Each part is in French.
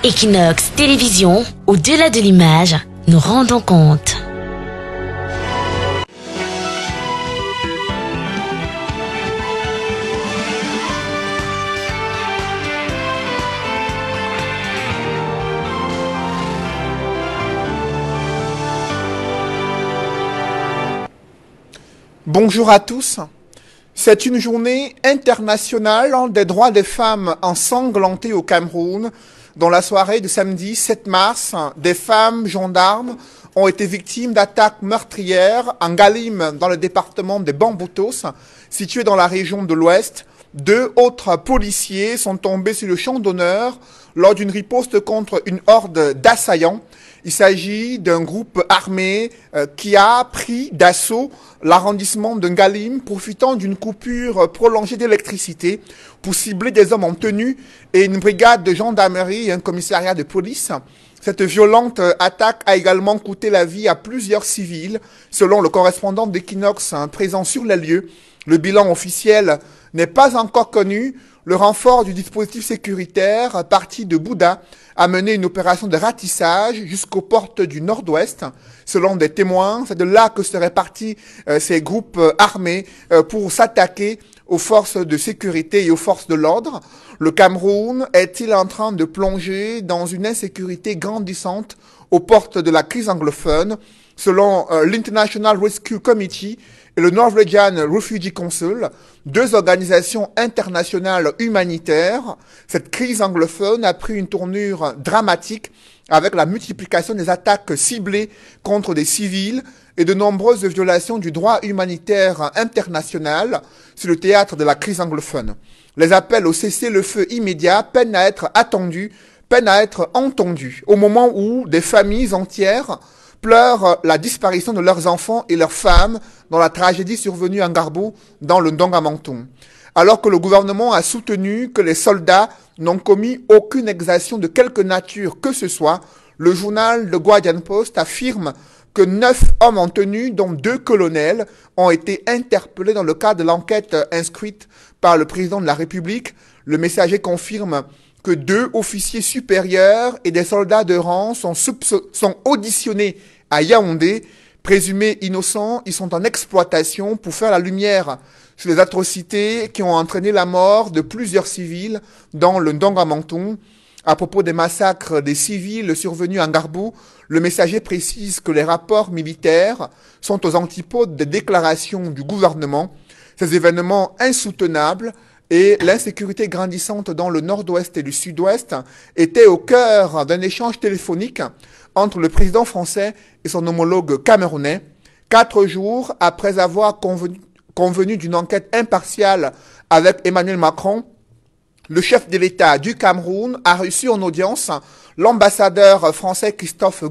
Equinox Télévision, au-delà de l'image, nous rendons compte. Bonjour à tous. C'est une journée internationale des droits des femmes ensanglantées au Cameroun. Dans la soirée de samedi 7 mars, des femmes gendarmes ont été victimes d'attaques meurtrières en Galim, dans le département des Bamboutos, situé dans la région de l'Ouest. 2 autres policiers sont tombés sur le champ d'honneur lors d'une riposte contre une horde d'assaillants. Il s'agit d'un groupe armé qui a pris d'assaut l'arrondissement de Ngalim, profitant d'une coupure prolongée d'électricité pour cibler des hommes en tenue et une brigade de gendarmerie et un commissariat de police. Cette violente attaque a également coûté la vie à plusieurs civils, selon le correspondant d'Equinox présent sur les lieux. Le bilan officiel n'est pas encore connu. Le renfort du dispositif sécuritaire parti de Bouddha a mené une opération de ratissage jusqu'aux portes du nord-ouest. Selon des témoins, c'est de là que seraient partis ces groupes armés pour s'attaquer aux forces de sécurité et aux forces de l'ordre. Le Cameroun est-il en train de plonger dans une insécurité grandissante aux portes de la crise anglophone? Selon l'International Rescue Committee et le Norwegian Refugee Council, 2 organisations internationales humanitaires, cette crise anglophone a pris une tournure dramatique avec la multiplication des attaques ciblées contre des civils et de nombreuses violations du droit humanitaire international sur le théâtre de la crise anglophone. Les appels au cessez-le-feu immédiat peinent à être attendus, peinent à être entendus, au moment où des familles entières pleurent la disparition de leurs enfants et leurs femmes dans la tragédie survenue en Garbou, dans le Ndongamantoum. Alors que le gouvernement a soutenu que les soldats n'ont commis aucune exaction de quelque nature que ce soit, le journal The Guardian Post affirme que 9 hommes en tenue, dont 2 colonels, ont été interpellés dans le cadre de l'enquête inscrite par le président de la République. Le Messager confirme que 2 officiers supérieurs et des soldats de rang sont auditionnés à Yaoundé. Présumés innocents, ils sont en exploitation pour faire la lumière sur les atrocités qui ont entraîné la mort de plusieurs civils dans le Ndongamantoum. À propos des massacres des civils survenus en Garbou, le Messager précise que les rapports militaires sont aux antipodes des déclarations du gouvernement. Ces événements insoutenables et l'insécurité grandissante dans le nord-ouest et le sud-ouest étaient au cœur d'un échange téléphonique entre le président français et son homologue camerounais, 4 jours après avoir convenu d'une enquête impartiale avec Emmanuel Macron. Le chef de l'État du Cameroun a reçu en audience l'ambassadeur français Christophe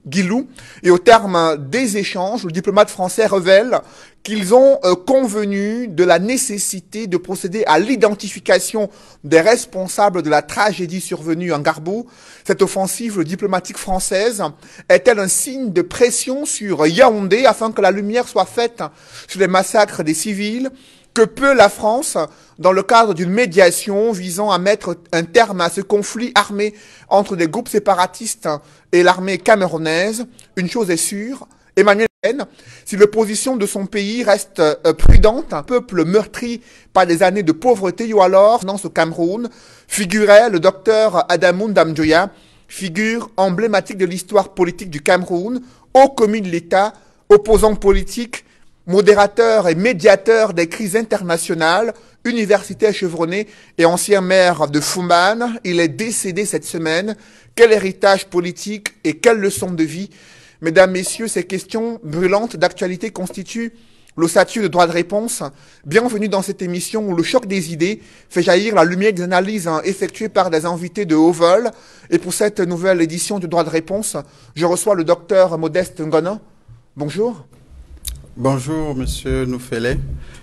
Guilou, et au terme des échanges, le diplomate français révèle qu'ils ont convenu de la nécessité de procéder à l'identification des responsables de la tragédie survenue en Garbou. Cette offensive diplomatique française est-elle un signe de pression sur Yaoundé afin que la lumière soit faite sur les massacres des civils? Que peut la France, dans le cadre d'une médiation visant à mettre un terme à ce conflit armé entre des groupes séparatistes et l'armée camerounaise? Une chose est sûre, Emmanuel Macron, si l'opposition de son pays reste prudente, un peuple meurtri par des années de pauvreté, ou alors, dans ce Cameroun, figurait le docteur Adamou Ndamjoya, figure emblématique de l'histoire politique du Cameroun, haut commis de l'État, opposant politique, modérateur et médiateur des crises internationales, universitaire chevronné et ancien maire de Foumbane. Il est décédé cette semaine. Quel héritage politique et quelle leçon de vie? Mesdames, Messieurs, ces questions brûlantes d'actualité constituent l'ossature de droit de réponse. Bienvenue dans cette émission où le choc des idées fait jaillir la lumière des analyses effectuées par des invités de haut vol. Et pour cette nouvelle édition du droit de réponse, je reçois le docteur Modeste Ngona. Bonjour. Bonjour, Monsieur Noufele.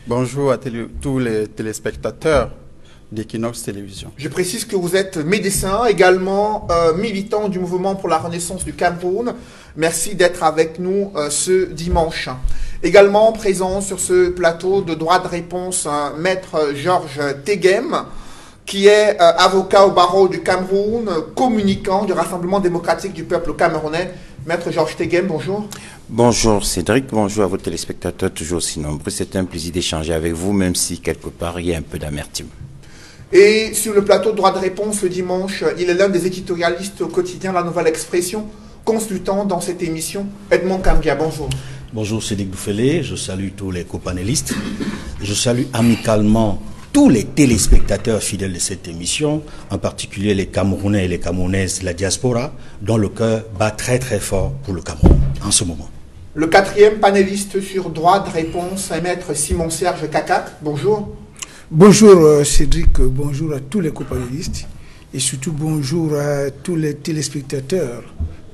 Bonjour à tous les téléspectateurs d'Equinox Télévision. Je précise que vous êtes médecin, également militant du mouvement pour la renaissance du Cameroun. Merci d'être avec nous ce dimanche. Également présent sur ce plateau de droit de réponse, maître Georges Teghem, qui est avocat au barreau du Cameroun, communicant du Rassemblement démocratique du peuple camerounais. Maître Georges Teghem, bonjour. Bonjour Cédric, bonjour à vos téléspectateurs toujours aussi nombreux. C'est un plaisir d'échanger avec vous, même si quelque part il y a un peu d'amertume. Et sur le plateau de droit de réponse le dimanche, il est l'un des éditorialistes au quotidien La Nouvelle Expression, consultant dans cette émission, Edmond Kambia, bonjour. Bonjour Cédric Doufélé, je salue tous les copanélistes. Je salue amicalement tous les téléspectateurs fidèles de cette émission, en particulier les Camerounais et les Camerounaises de la diaspora, dont le cœur bat très très fort pour le Cameroun en ce moment. Le quatrième panéliste sur droit de réponse est Maître Simon-Serge Kakac, bonjour. Bonjour Cédric, bonjour à tous les copanélistes et surtout bonjour à tous les téléspectateurs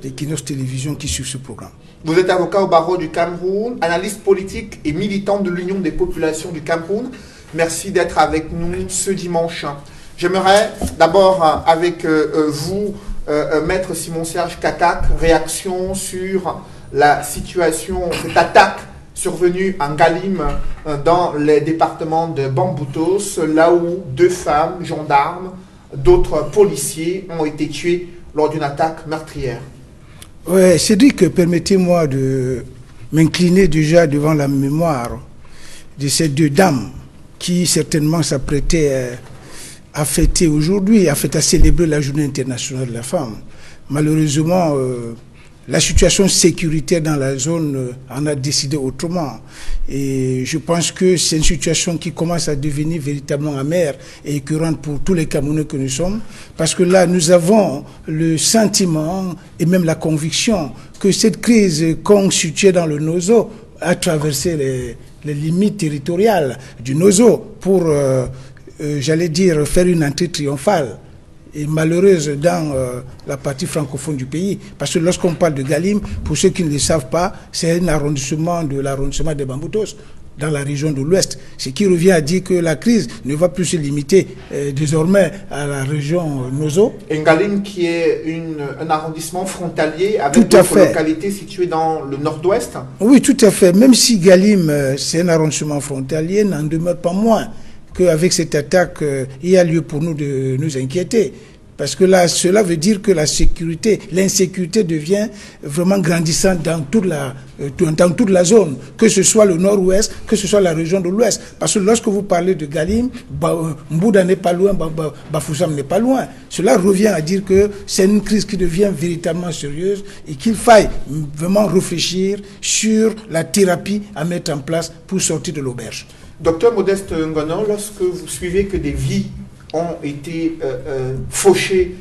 d'Equinox Télévision qui suivent ce programme. Vous êtes avocat au barreau du Cameroun, analyste politique et militant de l'Union des populations du Cameroun. Merci d'être avec nous ce dimanche. J'aimerais d'abord avec vous, Maître Simon-Serge Kakac, réaction sur la situation, cette attaque survenue en Galim dans les départements de Bamboutos, là où 2 femmes, gendarmes, d'autres policiers ont été tués lors d'une attaque meurtrière. Oui, Cédric, permettez-moi de m'incliner déjà devant la mémoire de ces 2 dames qui certainement s'apprêtaient à fêter aujourd'hui, à célébrer la Journée internationale de la femme. Malheureusement, la situation sécuritaire dans la zone en a décidé autrement. Et je pense que c'est une situation qui commence à devenir véritablement amère et écœurante pour tous les Camerounais que nous sommes. Parce que là, nous avons le sentiment et même la conviction que cette crise constituée dans le Nozo a traversé les limites territoriales du Nozo pour, j'allais dire, faire une entrée triomphale et malheureuse dans la partie francophone du pays. Parce que lorsqu'on parle de Galim, pour ceux qui ne le savent pas, c'est un arrondissement de l'arrondissement de Bamboutos, dans la région de l'Ouest. Ce qui revient à dire que la crise ne va plus se limiter désormais à la région Nozo. Et Galim qui est un arrondissement frontalier avec d'autres localités situées dans le nord-ouest. Oui, tout à fait. Même si Galim, c'est un arrondissement frontalier, n'en demeure pas moins qu'avec cette attaque, il y a lieu pour nous de nous inquiéter. Parce que là, cela veut dire que l'insécurité devient vraiment grandissante dans toute la zone, que ce soit le nord-ouest, que ce soit la région de l'ouest. Parce que lorsque vous parlez de Galim, Mbouda n'est pas loin, Bafoussam n'est pas loin. Cela revient à dire que c'est une crise qui devient véritablement sérieuse et qu'il faille vraiment réfléchir sur la thérapie à mettre en place pour sortir de l'auberge. Docteur Modeste Ngono, lorsque vous suivez que des vies ont été fauchées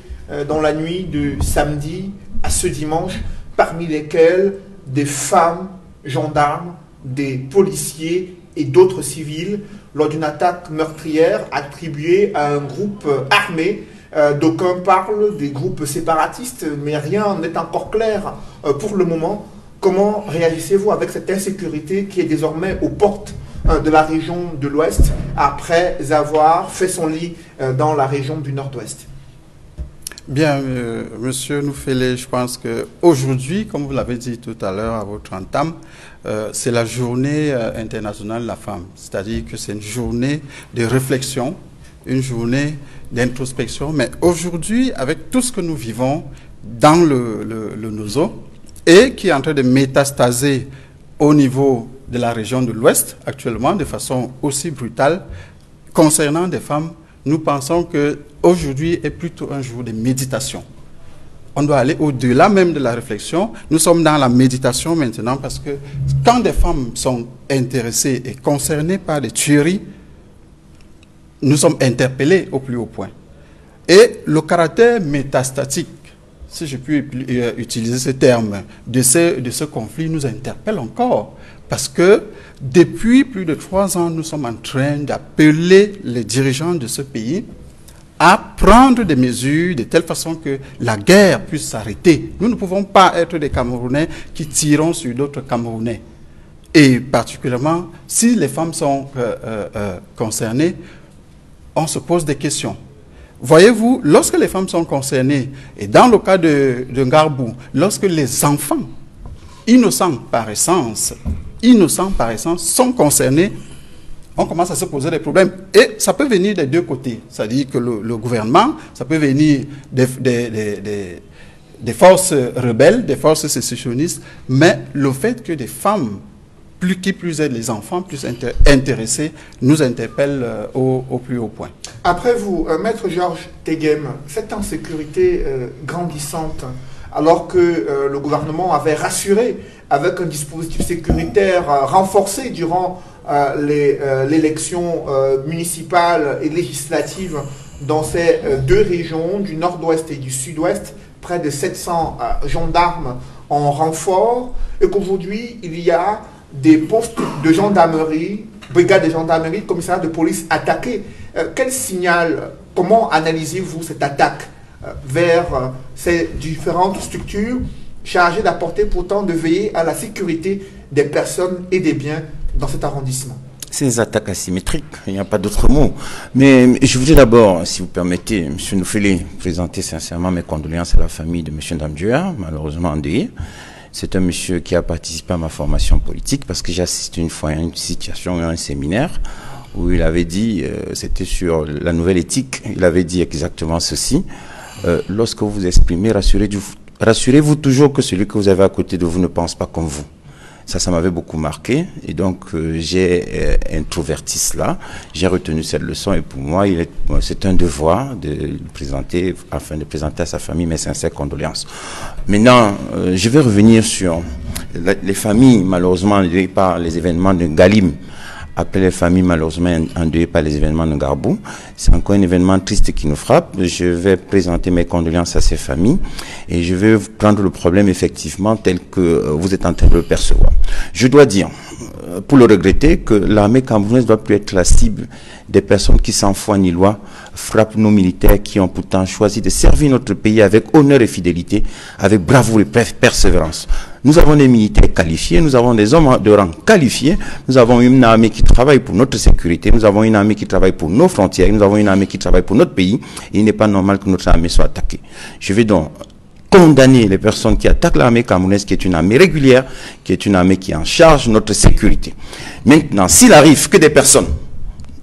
dans la nuit de samedi à ce dimanche, parmi lesquelles des femmes, gendarmes, des policiers et d'autres civils, lors d'une attaque meurtrière attribuée à un groupe armé. D'aucuns parlent des groupes séparatistes, mais rien n'est encore clair pour le moment. Comment réagissez-vous avec cette insécurité qui est désormais aux portes de la région de l'Ouest après avoir fait son lit dans la région du Nord-Ouest? Bien, Monsieur Noufélé, je pense qu'aujourd'hui, comme vous l'avez dit tout à l'heure à votre entame, c'est la journée internationale de la femme. C'est-à-dire que c'est une journée de réflexion, une journée d'introspection. Mais aujourd'hui, avec tout ce que nous vivons dans le Nozo et qui est en train de métastaser au niveau de la région de l'Ouest, actuellement, de façon aussi brutale, concernant des femmes, nous pensons qu'aujourd'hui est plutôt un jour de méditation. On doit aller au-delà même de la réflexion. Nous sommes dans la méditation maintenant parce que quand des femmes sont intéressées et concernées par des tueries, nous sommes interpellés au plus haut point. Et le caractère métastatique, si je puis utiliser ce terme, de ce conflit nous interpelle encore. Parce que depuis plus de 3 ans, nous sommes en train d'appeler les dirigeants de ce pays à prendre des mesures de telle façon que la guerre puisse s'arrêter. Nous ne pouvons pas être des Camerounais qui tirons sur d'autres Camerounais. Et particulièrement, si les femmes sont concernées, on se pose des questions. Voyez-vous, lorsque les femmes sont concernées, et dans le cas de Ngarbou, lorsque les enfants innocents par essence, sont concernés, on commence à se poser des problèmes. Et ça peut venir des deux côtés. C'est-à-dire que le gouvernement, ça peut venir des forces rebelles, des forces sécessionnistes, mais le fait que des femmes, qui plus est les enfants, plus intéressés, nous interpelle au plus haut point. Après vous, Maître Georges Teguem, cette insécurité grandissante, alors que le gouvernement avait rassuré avec un dispositif sécuritaire renforcé durant l'élection municipale et législative dans ces deux régions, du nord-ouest et du sud-ouest, près de 700 gendarmes en renfort, et qu'aujourd'hui, il y a des postes de gendarmerie, brigades de gendarmerie, commissariat de police attaqués. Quel signal, comment analysez-vous cette attaque vers ces différentes structures chargées d'apporter pourtant de veiller à la sécurité des personnes et des biens dans cet arrondissement? Ces attaques asymétriques, il n'y a pas d'autre mot. Mais je voudrais d'abord, si vous permettez, M. Noufélé, présenter sincèrement mes condoléances à la famille de M. Ndamdjoua, malheureusement endeuillé. C'est un monsieur qui a participé à ma formation politique parce que j'ai assisté une fois à une situation, à un séminaire où il avait dit, c'était sur la nouvelle éthique, il avait dit exactement ceci. Lorsque vous vous exprimez, rassurez-vous toujours que celui que vous avez à côté de vous ne pense pas comme vous. Ça m'avait beaucoup marqué et donc j'ai introverti cela, j'ai retenu cette leçon et pour moi, c'est un devoir de le présenter, afin de présenter à sa famille mes sincères condoléances. Maintenant, je vais revenir sur les familles malheureusement endeuillées par les événements de Galim, appelées les familles malheureusement endeuillées par les événements de Garbou. C'est encore un événement triste qui nous frappe. Je vais présenter mes condoléances à ces familles et je vais prendre le problème effectivement tel que vous êtes en train de le percevoir. Je dois dire, pour le regretter, que l'armée camerounaise ne doit plus être la cible des personnes qui sans foi ni loi frappent nos militaires qui ont pourtant choisi de servir notre pays avec honneur et fidélité, avec bravoure et persévérance. Nous avons des militaires qualifiés, nous avons des hommes de rang qualifiés, nous avons une armée qui travaille pour notre sécurité, nous avons une armée qui travaille pour nos frontières, nous avons une armée qui travaille pour notre pays, et il n'est pas normal que notre armée soit attaquée. Je vais donc condamner les personnes qui attaquent l'armée camerounaise, qui est une armée régulière, qui est une armée qui est en charge de notre sécurité. Maintenant, s'il arrive que des personnes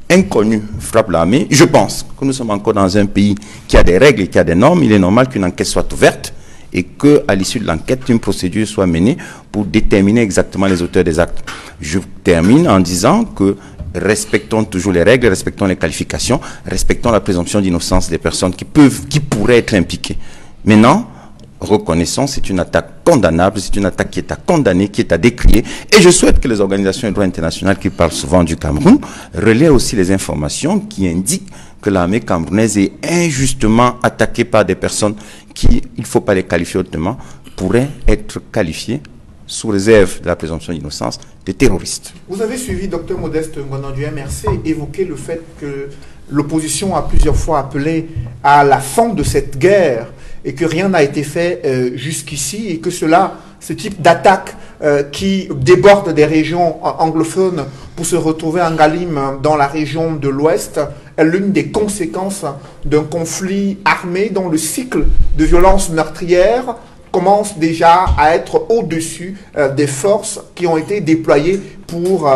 inconnues frappent l'armée, je pense que nous sommes encore dans un pays qui a des règles et qui a des normes. Il est normal qu'une enquête soit ouverte et qu'à l'issue de l'enquête, une procédure soit menée pour déterminer exactement les auteurs des actes. Je termine en disant que respectons toujours les règles, respectons les qualifications, respectons la présomption d'innocence des personnes qui pourraient être impliquées. Maintenant, reconnaissons, c'est une attaque condamnable, c'est une attaque qui est à condamner, qui est à décrier. Et je souhaite que les organisations de droit international qui parlent souvent du Cameroun relaient aussi les informations qui indiquent que l'armée camerounaise est injustement attaquée par des personnes qui, il ne faut pas les qualifier autrement, pourraient être qualifiées, sous réserve de la présomption d'innocence, de terroristes. Vous avez suivi, Dr Modeste Ngonan du MRC, évoquer le fait que l'opposition a plusieurs fois appelé à la fin de cette guerre et que rien n'a été fait jusqu'ici et que ce type d'attaque qui déborde des régions anglophones pour se retrouver en Galim dans la région de l'Ouest est l'une des conséquences d'un conflit armé dont le cycle de violence meurtrière commence déjà à être au-dessus des forces qui ont été déployées pour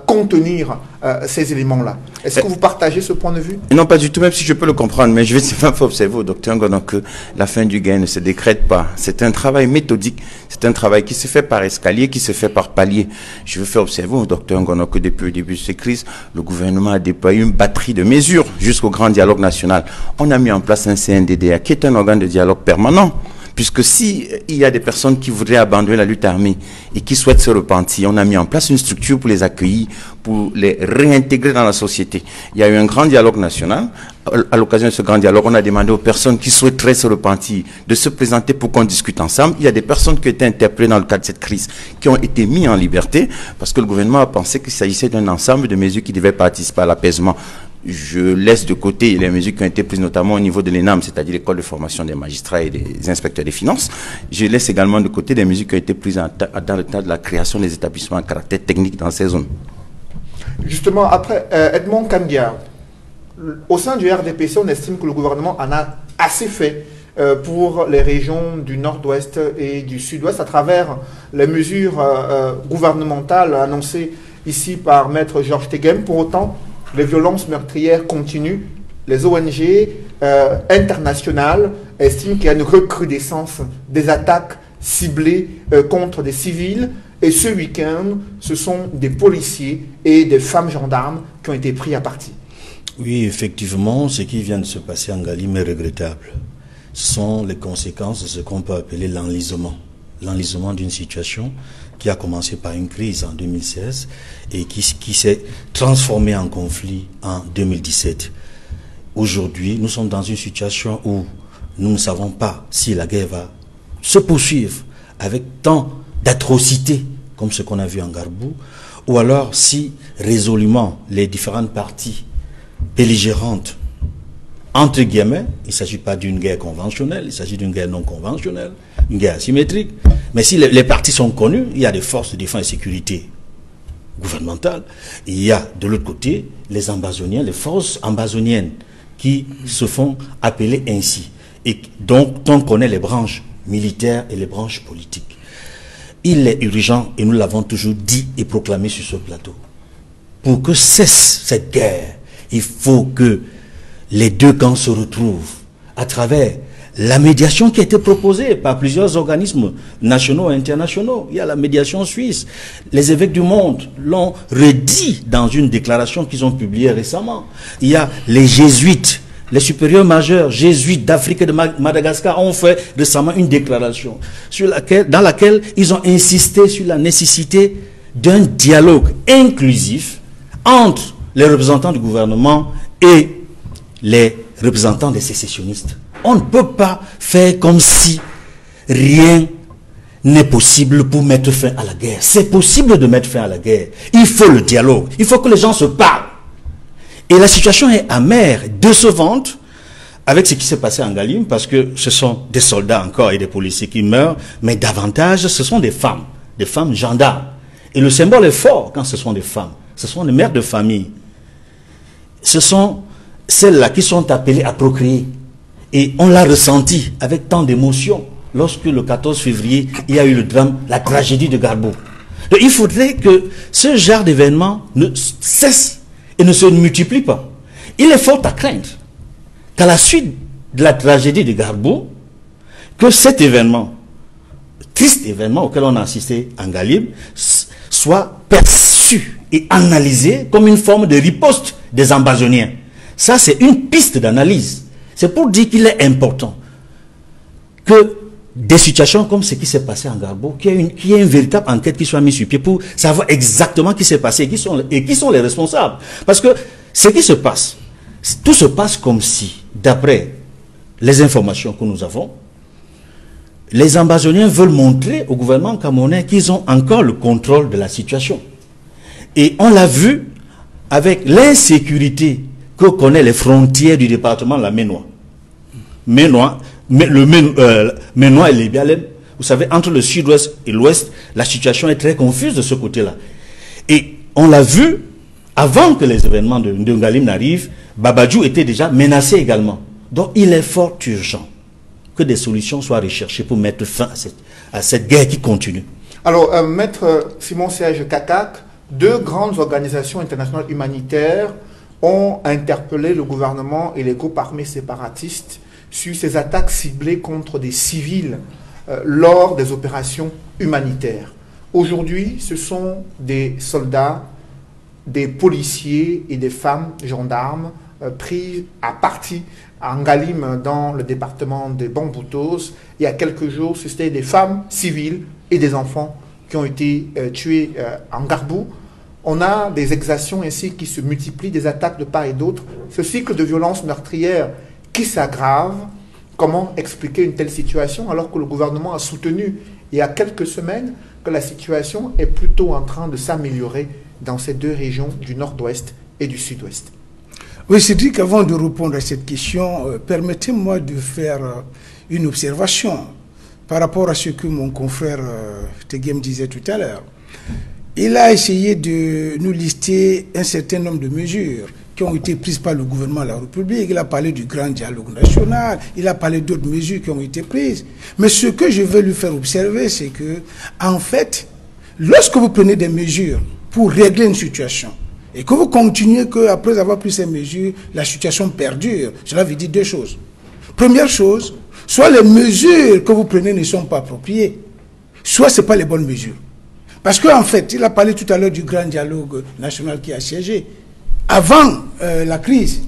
contenir ces éléments-là. Est-ce que vous partagez ce point de vue? Non, pas du tout, même si je peux le comprendre, mais je vais simplement observer au docteur Ngonan que la fin du gain ne se décrète pas. C'est un travail méthodique, c'est un travail qui se fait par escalier, qui se fait par palier. Je veux faire observer au docteur Ngonan que depuis le début de cette crise, le gouvernement a déployé une batterie de mesures jusqu'au grand dialogue national. On a mis en place un CNDDA qui est un organe de dialogue permanent. Puisque s'il y a des personnes qui voudraient abandonner la lutte armée et qui souhaitent se repentir, on a mis en place une structure pour les accueillir, pour les réintégrer dans la société. Il y a eu un grand dialogue national. À l'occasion de ce grand dialogue, on a demandé aux personnes qui souhaiteraient se repentir de se présenter pour qu'on discute ensemble. Il y a des personnes qui ont été interpellées dans le cadre de cette crise, qui ont été mises en liberté, parce que le gouvernement a pensé qu'il s'agissait d'un ensemble de mesures qui devaient participer à l'apaisement. Je laisse de côté les mesures qui ont été prises notamment au niveau de l'ENAM, c'est-à-dire l'école de formation des magistrats et des inspecteurs des finances. Je laisse également de côté des mesures qui ont été prises dans le cadre de la création des établissements à caractère technique dans ces zones. Justement, après, Edmond Kamgia, au sein du RDPC, on estime que le gouvernement en a assez fait pour les régions du nord-ouest et du sud-ouest à travers les mesures gouvernementales annoncées il ici par Maître Georges Teghem. Pour autant, les violences meurtrières continuent. Les ONG internationales estiment qu'il y a une recrudescence des attaques ciblées contre des civils. Et ce week-end, ce sont des policiers et des femmes gendarmes qui ont été pris à partie. Oui, effectivement, ce qui vient de se passer en Galim est regrettable. Ce sont les conséquences de ce qu'on peut appeler l'enlisement. L'enlisement d'une situation qui a commencé par une crise en 2016 et qui s'est transformée en conflit en 2017. Aujourd'hui, nous sommes dans une situation où nous ne savons pas si la guerre va se poursuivre avec tant d'atrocités comme ce qu'on a vu en Garbou, ou alors si résolument les différentes parties belligérantes, entre guillemets, il ne s'agit pas d'une guerre conventionnelle, il s'agit d'une guerre non conventionnelle, une guerre asymétrique, mais si les parties sont connues, il y a des forces de défense et sécurité gouvernementales, il y a de l'autre côté les ambazoniens, les forces ambazoniennes qui se font appeler ainsi, et donc on connaît les branches militaires et les branches politiques. Il est urgent, et nous l'avons toujours dit et proclamé sur ce plateau, pour que cesse cette guerre, il faut que les deux camps se retrouvent à travers la médiation qui a été proposée par plusieurs organismes nationaux et internationaux. Il y a la médiation suisse. Les évêques du monde l'ont redit dans une déclaration qu'ils ont publiée récemment. Il y a les jésuites, les supérieurs majeurs jésuites d'Afrique et de Madagascar ont fait récemment une déclaration dans laquelle ils ont insisté sur la nécessité d'un dialogue inclusif entre les représentants du gouvernement et les représentants des sécessionnistes. On ne peut pas faire comme si rien n'est possible pour mettre fin à la guerre. C'est possible de mettre fin à la guerre. Il faut le dialogue. Il faut que les gens se parlent. Et la situation est amère, décevante, avec ce qui s'est passé en Galim, parce que ce sont des soldats encore et des policiers qui meurent, mais davantage, ce sont des femmes gendarmes. Et le symbole est fort quand ce sont des femmes. Ce sont des mères de famille. Ce sont celles-là qui sont appelées à procréer. Et on l'a ressenti avec tant d'émotion lorsque le 14 février, il y a eu le drame, la tragédie de Garbou. Donc il faudrait que ce genre d'événement ne cesse et ne se multiplie pas. Il est fort à craindre qu'à la suite de la tragédie de Garbou, que cet événement, triste événement auquel on a assisté en Galim, soit perçu et analysé comme une forme de riposte des ambazoniens. Ça, c'est une piste d'analyse. C'est pour dire qu'il est important que des situations comme ce qui s'est passé en Garbou, qu'il y ait une véritable enquête qui soit mise sur pied pour savoir exactement ce qui s'est passé et qui sont les responsables. Parce que ce qui se passe, tout se passe comme si, d'après les informations que nous avons, les ambazoniens veulent montrer au gouvernement camerounais qu'ils ont encore le contrôle de la situation. Et on l'a vu avec l'insécurité que connaissent les frontières du département de la Ménois. Ménois et Lébialem, vous savez, entre le sud-ouest et l'ouest, la situation est très confuse de ce côté-là. Et on l'a vu, avant que les événements de Ngalim n'arrivent, Babadjou était déjà menacé également. Donc il est fort urgent que des solutions soient recherchées pour mettre fin à cette guerre qui continue. Alors, Maître Simon-Serge Kakak, deux grandes organisations internationales humanitaires ont interpellé le gouvernement et les groupes armés séparatistes sur ces attaques ciblées contre des civils lors des opérations humanitaires. Aujourd'hui, ce sont des soldats, des policiers et des femmes gendarmes pris à partie en Galim dans le département de Bamboutos. Il y a quelques jours, c'était des femmes civiles et des enfants qui ont été tués en Garbou. On a des exactions ainsi qui se multiplient, des attaques de part et d'autre. Ce cycle de violence meurtrière qui s'aggrave, comment expliquer une telle situation alors que le gouvernement a soutenu il y a quelques semaines que la situation est plutôt en train de s'améliorer dans ces deux régions du nord-ouest et du sud-ouest? Oui, Cédric, avant de répondre à cette question, permettez-moi de faire une observation par rapport à ce que mon confrère Teghem disait tout à l'heure. Il a essayé de nous lister un certain nombre de mesures qui ont été prises par le gouvernement de la République. Il a parlé du grand dialogue national, il a parlé d'autres mesures qui ont été prises. Mais ce que je veux lui faire observer, c'est que, en fait, lorsque vous prenez des mesures pour régler une situation, et que vous continuez qu'après avoir pris ces mesures, la situation perdure, cela veut dire deux choses. Première chose, soit les mesures que vous prenez ne sont pas appropriées, soit ce n'est pas les bonnes mesures. Parce qu'en fait, il a parlé tout à l'heure du grand dialogue national qui a siégé. Avant la crise,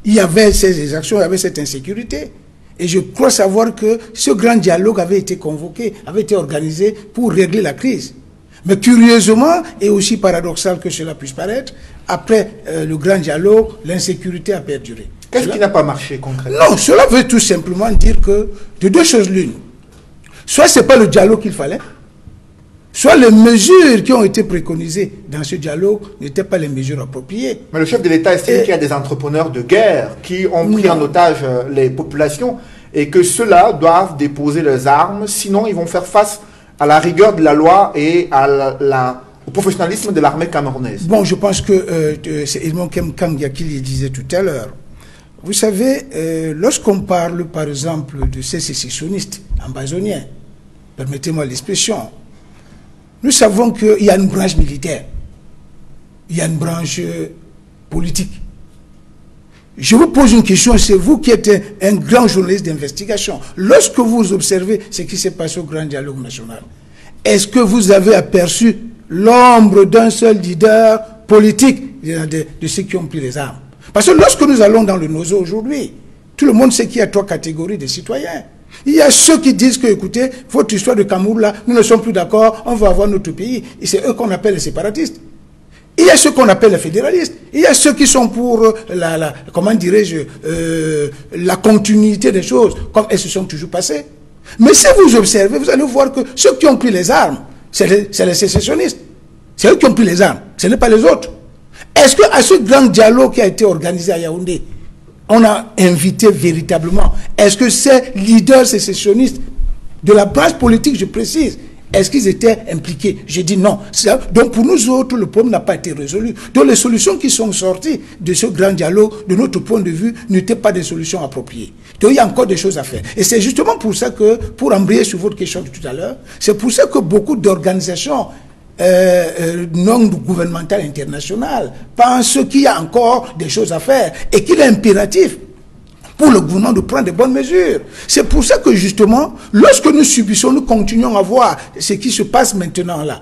il y avait ces exactions, il y avait cette insécurité. Et je crois savoir que ce grand dialogue avait été convoqué, avait été organisé pour régler la crise. Mais curieusement, et aussi paradoxal que cela puisse paraître, après le grand dialogue, l'insécurité a perduré. Qu'est-ce qui n'a pas marché concrètement? Non, cela veut tout simplement dire que de deux choses l'une. Soit ce n'est pas le dialogue qu'il fallait, soit les mesures qui ont été préconisées dans ce dialogue n'étaient pas les mesures appropriées. Mais le chef de l'État estime qu'il y a des entrepreneurs de guerre qui ont pris en otage les populations et que ceux-là doivent déposer leurs armes, sinon ils vont faire face à la rigueur de la loi et au professionnalisme de l'armée camerounaise. Bon, je pense que c'est Edmond Kemkang qui le disait tout à l'heure. Vous savez, lorsqu'on parle par exemple de ces sécessionnistes ambazoniens, permettez-moi l'expression, nous savons qu'il y a une branche militaire, il y a une branche politique. Je vous pose une question, c'est vous qui êtes un grand journaliste d'investigation. Lorsque vous observez ce qui s'est passé au grand dialogue national, est-ce que vous avez aperçu l'ombre d'un seul leader politique de ceux qui ont pris les armes? Parce que lorsque nous allons dans le Nozo aujourd'hui, tout le monde sait qu'il y a trois catégories de citoyens. Il y a ceux qui disent que, écoutez, votre histoire de Cameroun, là, nous ne sommes plus d'accord, on va avoir notre pays. Et c'est eux qu'on appelle les séparatistes. Il y a ceux qu'on appelle les fédéralistes. Il y a ceux qui sont pour comment dirais-je, la continuité des choses, comme elles se sont toujours passées. Mais si vous observez, vous allez voir que ceux qui ont pris les armes, c'est les sécessionnistes. C'est eux qui ont pris les armes, ce n'est pas les autres. Est-ce qu'à ce grand dialogue qui a été organisé à Yaoundé, on a invité véritablement, est-ce que ces leaders sécessionnistes de la branche politique, je précise, est-ce qu'ils étaient impliqués? Je dis non. Donc pour nous autres, le problème n'a pas été résolu. Donc les solutions qui sont sorties de ce grand dialogue, de notre point de vue, n'étaient pas des solutions appropriées. Donc il y a encore des choses à faire. Et c'est justement pour ça que, pour embrayer sur votre question de tout à l'heure, c'est pour ça que beaucoup d'organisations non gouvernementales internationales pensent qu'il y a encore des choses à faire et qu'il est impératif pour le gouvernement de prendre de bonnes mesures. C'est pour ça que justement, lorsque nous subissons, nous continuons à voir ce qui se passe maintenant là,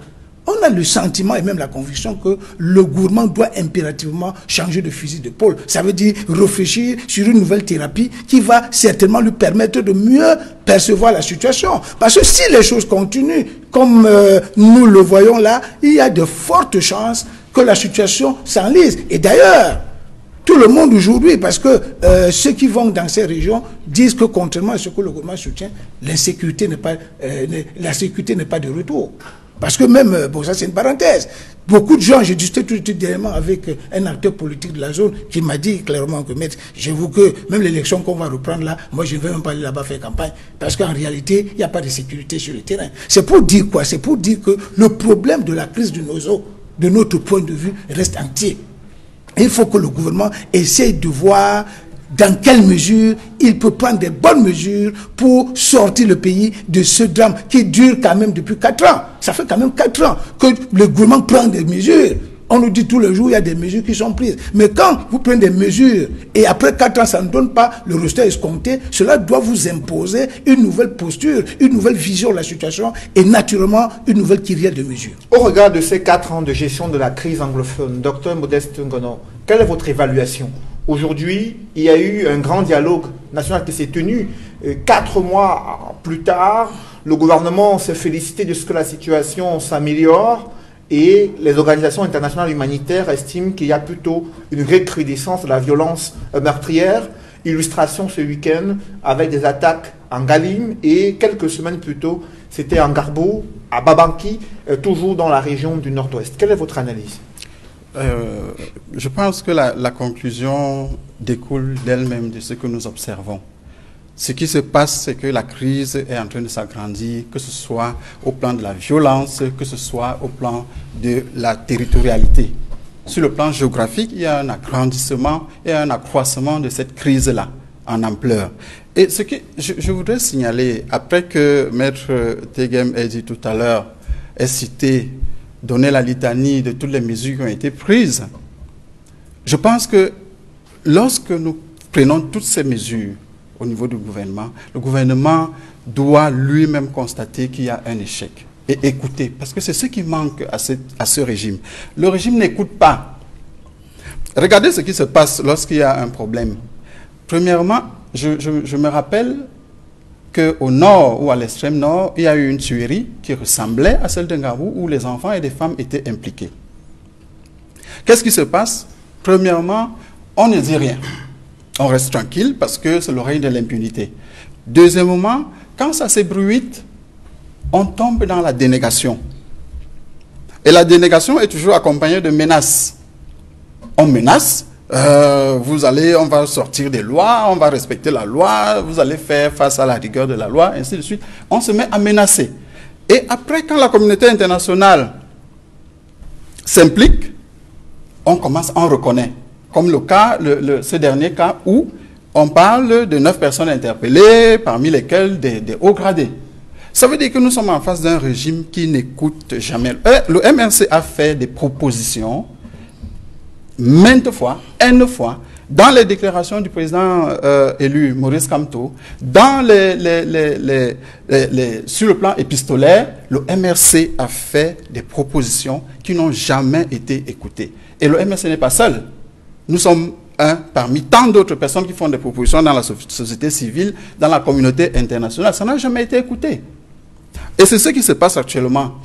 on a le sentiment et même la conviction que le gouvernement doit impérativement changer de fusil d'épaule. Ça veut dire réfléchir sur une nouvelle thérapie qui va certainement lui permettre de mieux percevoir la situation. Parce que si les choses continuent comme nous le voyons là, il y a de fortes chances que la situation s'enlise. Et d'ailleurs, tout le monde aujourd'hui, parce que ceux qui vont dans ces régions disent que contrairement à ce que le gouvernement soutient, l'insécurité n'est pas, la sécurité n'est pas de retour. Parce que même, bon ça c'est une parenthèse, beaucoup de gens, j'ai discuté tout dernièrement avec un acteur politique de la zone qui m'a dit clairement que, maître, j'avoue que même l'élection qu'on va reprendre là, moi je ne vais même pas aller là-bas faire campagne, parce qu'en réalité, il n'y a pas de sécurité sur le terrain. C'est pour dire quoi? C'est pour dire que le problème de la crise du Nozo, de notre point de vue, reste entier. Il faut que le gouvernement essaye de voir dans quelle mesure il peut prendre des bonnes mesures pour sortir le pays de ce drame qui dure quand même depuis 4 ans. Ça fait quand même 4 ans que le gouvernement prend des mesures. On nous dit tous les jours, il y a des mesures qui sont prises. Mais quand vous prenez des mesures et après 4 ans, ça ne donne pas le résultat escompté, cela doit vous imposer une nouvelle posture, une nouvelle vision de la situation et naturellement une nouvelle kyrielle de mesures. Au regard de ces 4 ans de gestion de la crise anglophone, Dr Modeste Ngono, quelle est votre évaluation? Aujourd'hui, il y a eu un grand dialogue national qui s'est tenu. 4 mois plus tard, le gouvernement s'est félicité de ce que la situation s'améliore et les organisations internationales humanitaires estiment qu'il y a plutôt une recrudescence de la violence meurtrière. Illustration ce week-end avec des attaques en Galim et quelques semaines plus tôt, c'était en Garbo, à Babanki, toujours dans la région du Nord-Ouest. Quelle est votre analyse? Je pense que la conclusion découle d'elle-même de ce que nous observons. Ce qui se passe, c'est que la crise est en train de s'agrandir, que ce soit au plan de la violence, que ce soit au plan de la territorialité. Sur le plan géographique, il y a un agrandissement et un accroissement de cette crise-là en ampleur. Et ce que je voudrais signaler, après que Maître Tegem ait dit tout à l'heure, ait cité donner la litanie de toutes les mesures qui ont été prises. Je pense que lorsque nous prenons toutes ces mesures au niveau du gouvernement, le gouvernement doit lui-même constater qu'il y a un échec et écouter, parce que c'est ce qui manque à ce régime. Le régime n'écoute pas. Regardez ce qui se passe lorsqu'il y a un problème. Premièrement, je me rappelle qu'au nord ou à l'extrême nord, il y a eu une tuerie qui ressemblait à celle de Ngabou où les enfants et les femmes étaient impliqués. Qu'est-ce qui se passe? Premièrement, on ne dit rien. On reste tranquille parce que c'est le règne de l'impunité. Deuxièmement, quand ça s'ébruite, on tombe dans la dénégation. Et la dénégation est toujours accompagnée de menaces. On menace, on va sortir des lois, on va respecter la loi, vous allez faire face à la rigueur de la loi, ainsi de suite. On se met à menacer. Et après, quand la communauté internationale s'implique, on reconnaît. Comme le cas, ce dernier cas où on parle de 9 personnes interpellées, parmi lesquelles des hauts gradés. Ça veut dire que nous sommes en face d'un régime qui n'écoute jamais. Le MRC a fait des propositions maintes fois, N fois, dans les déclarations du président élu Maurice Kamto, sur le plan épistolaire, le MRC a fait des propositions qui n'ont jamais été écoutées. Et le MRC n'est pas seul. Nous sommes parmi tant d'autres personnes qui font des propositions dans la société civile, dans la communauté internationale. Ça n'a jamais été écouté. Et c'est ce qui se passe actuellement.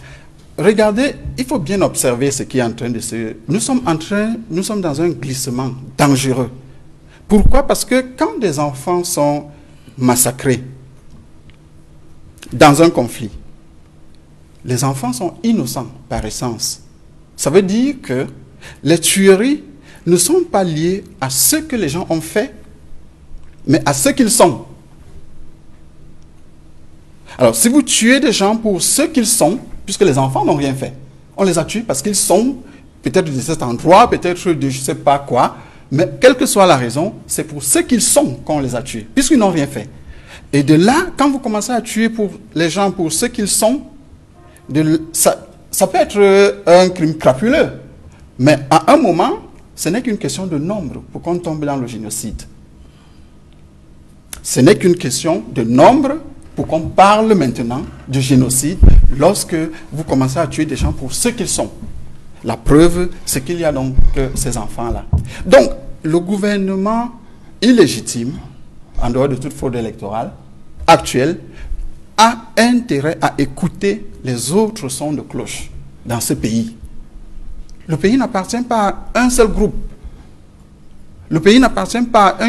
Regardez, il faut bien observer ce qui est en train de se... Nous sommes dans un glissement dangereux. Pourquoi? Parce que quand des enfants sont massacrés dans un conflit, les enfants sont innocents par essence. Ça veut dire que les tueries ne sont pas liées à ce que les gens ont fait, mais à ce qu'ils sont. Alors, si vous tuez des gens pour ce qu'ils sont, puisque les enfants n'ont rien fait, on les a tués parce qu'ils sont peut-être de cet endroit, peut-être de je ne sais pas quoi, mais quelle que soit la raison, c'est pour ce qu'ils sont qu'on les a tués, puisqu'ils n'ont rien fait. Et de là, quand vous commencez à tuer les gens pour ce qu'ils sont, ça peut être un crime crapuleux. Mais à un moment, ce n'est qu'une question de nombre pour qu'on tombe dans le génocide. Ce n'est qu'une question de nombre pour qu'on parle maintenant de génocide lorsque vous commencez à tuer des gens pour ce qu'ils sont. La preuve, c'est qu'il y a donc ces enfants-là. Donc, le gouvernement illégitime, en dehors de toute fraude électorale, actuel, a intérêt à écouter les autres sons de cloche dans ce pays. Le pays n'appartient pas à un seul groupe. Le pays n'appartient pas à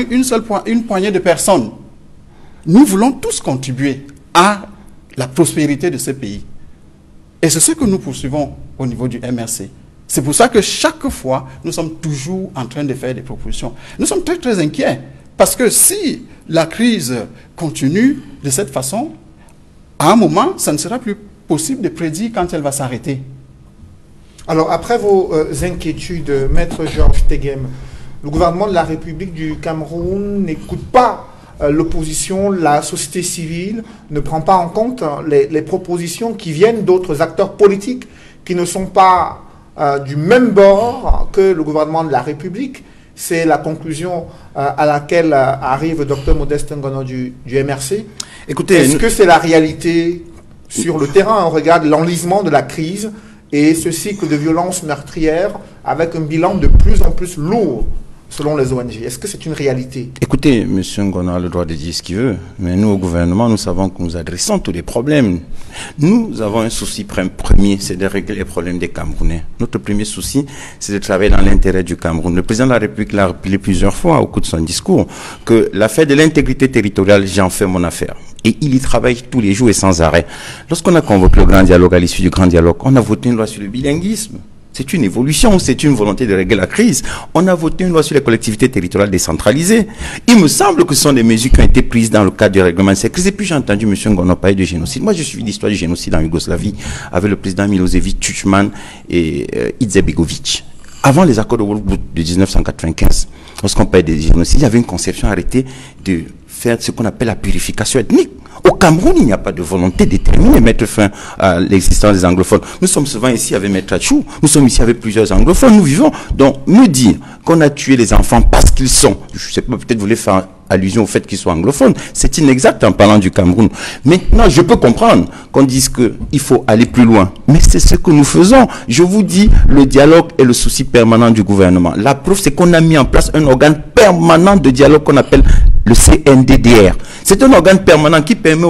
une poignée de personnes. Nous voulons tous contribuer à la prospérité de ce pays. Et c'est ce que nous poursuivons au niveau du MRC. C'est pour ça que chaque fois, nous sommes toujours en train de faire des propositions. Nous sommes très, très inquiets. Parce que si la crise continue de cette façon, à un moment, ça ne sera plus possible de prédire quand elle va s'arrêter. Alors, après vos inquiétudes, Maître Georges Teghem, le gouvernement de la République du Cameroun n'écoute pas l'opposition, la société civile, ne prend pas en compte les propositions qui viennent d'autres acteurs politiques qui ne sont pas du même bord que le gouvernement de la République. C'est la conclusion à laquelle arrive Dr Modeste Ngono du MRC. Écoutez, est-ce que c'est la réalité sur le terrain? On regarde l'enlisement de la crise et ce cycle de violence meurtrière avec un bilan de plus en plus lourd selon les ONG. Est-ce que c'est une réalité? Écoutez, M. Ngono a le droit de dire ce qu'il veut, mais nous, au gouvernement, nous savons que nous adressons tous les problèmes. Nous avons un souci premier, c'est de régler les problèmes des Camerounais. Notre premier souci, c'est de travailler dans l'intérêt du Cameroun. Le président de la République l'a rappelé plusieurs fois au cours de son discours, que l'affaire de l'intégrité territoriale, j'en fais mon affaire. Et il y travaille tous les jours et sans arrêt. Lorsqu'on a convoqué le grand dialogue, à l'issue du grand dialogue, on a voté une loi sur le bilinguisme. C'est une évolution, c'est une volonté de régler la crise. On a voté une loi sur les collectivités territoriales décentralisées. Il me semble que ce sont des mesures qui ont été prises dans le cadre du règlement de cette crise. Et puis j'ai entendu M. Ngono parler de génocide. Moi, je suis l'histoire du génocide en Yougoslavie avec le président Milosevic, Tudjman et Izetbegovic. Avant les accords de Wolfsburg de 1995, lorsqu'on parlait des génocides, il y avait une conception arrêtée de faire ce qu'on appelle la purification ethnique. Au Cameroun, il n'y a pas de volonté déterminée de mettre fin à l'existence des anglophones. Nous sommes souvent ici avec Maître Achou, nous sommes ici avec plusieurs anglophones, nous vivons. Donc, me dire qu'on a tué les enfants parce qu'ils sont, je ne sais pas, peut-être vous voulez faire allusion au fait qu'ils soient anglophones, c'est inexact en parlant du Cameroun. Maintenant, je peux comprendre qu'on dise qu'il faut aller plus loin, mais c'est ce que nous faisons. Je vous dis, le dialogue est le souci permanent du gouvernement. La preuve, c'est qu'on a mis en place un organe permanent de dialogue qu'on appelle le CNDDR. C'est un organe permanent qui permet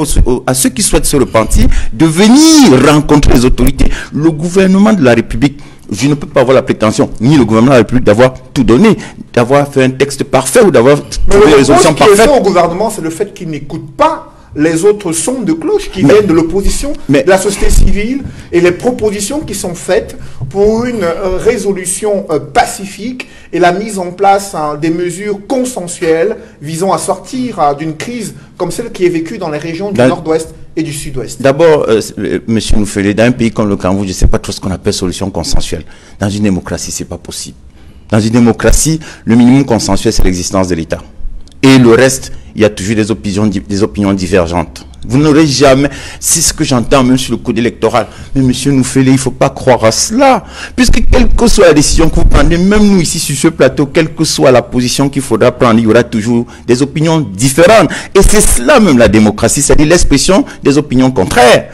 à ceux qui souhaitent se repentir de venir rencontrer les autorités. Le gouvernement de la République, je ne peux pas avoir la prétention, ni le gouvernement de la République, d'avoir tout donné, d'avoir fait un texte parfait ou d'avoir trouvé des résolutions parfaites. Ce qui est fait au gouvernement, c'est le fait qu'il n'écoute pas les autres sons de cloche qui viennent de l'opposition, de la société civile, et les propositions qui sont faites pour une résolution pacifique et la mise en place des mesures consensuelles visant à sortir d'une crise comme celle qui est vécue dans les régions du Nord-Ouest et du Sud-Ouest. D'abord, monsieur Noufélé, dans un pays comme le Cameroun, je ne sais pas trop ce qu'on appelle solution consensuelle. Dans une démocratie, ce n'est pas possible. Dans une démocratie, le minimum consensuel, c'est l'existence de l'État. Et le reste, il y a toujours des opinions divergentes. Vous n'aurez jamais, c'est ce que j'entends même sur le code électoral. Mais monsieur Noufélé, il ne faut pas croire à cela. Puisque quelle que soit la décision que vous prenez, même nous ici sur ce plateau, quelle que soit la position qu'il faudra prendre, il y aura toujours des opinions différentes. Et c'est cela même la démocratie, c'est-à-dire l'expression des opinions contraires.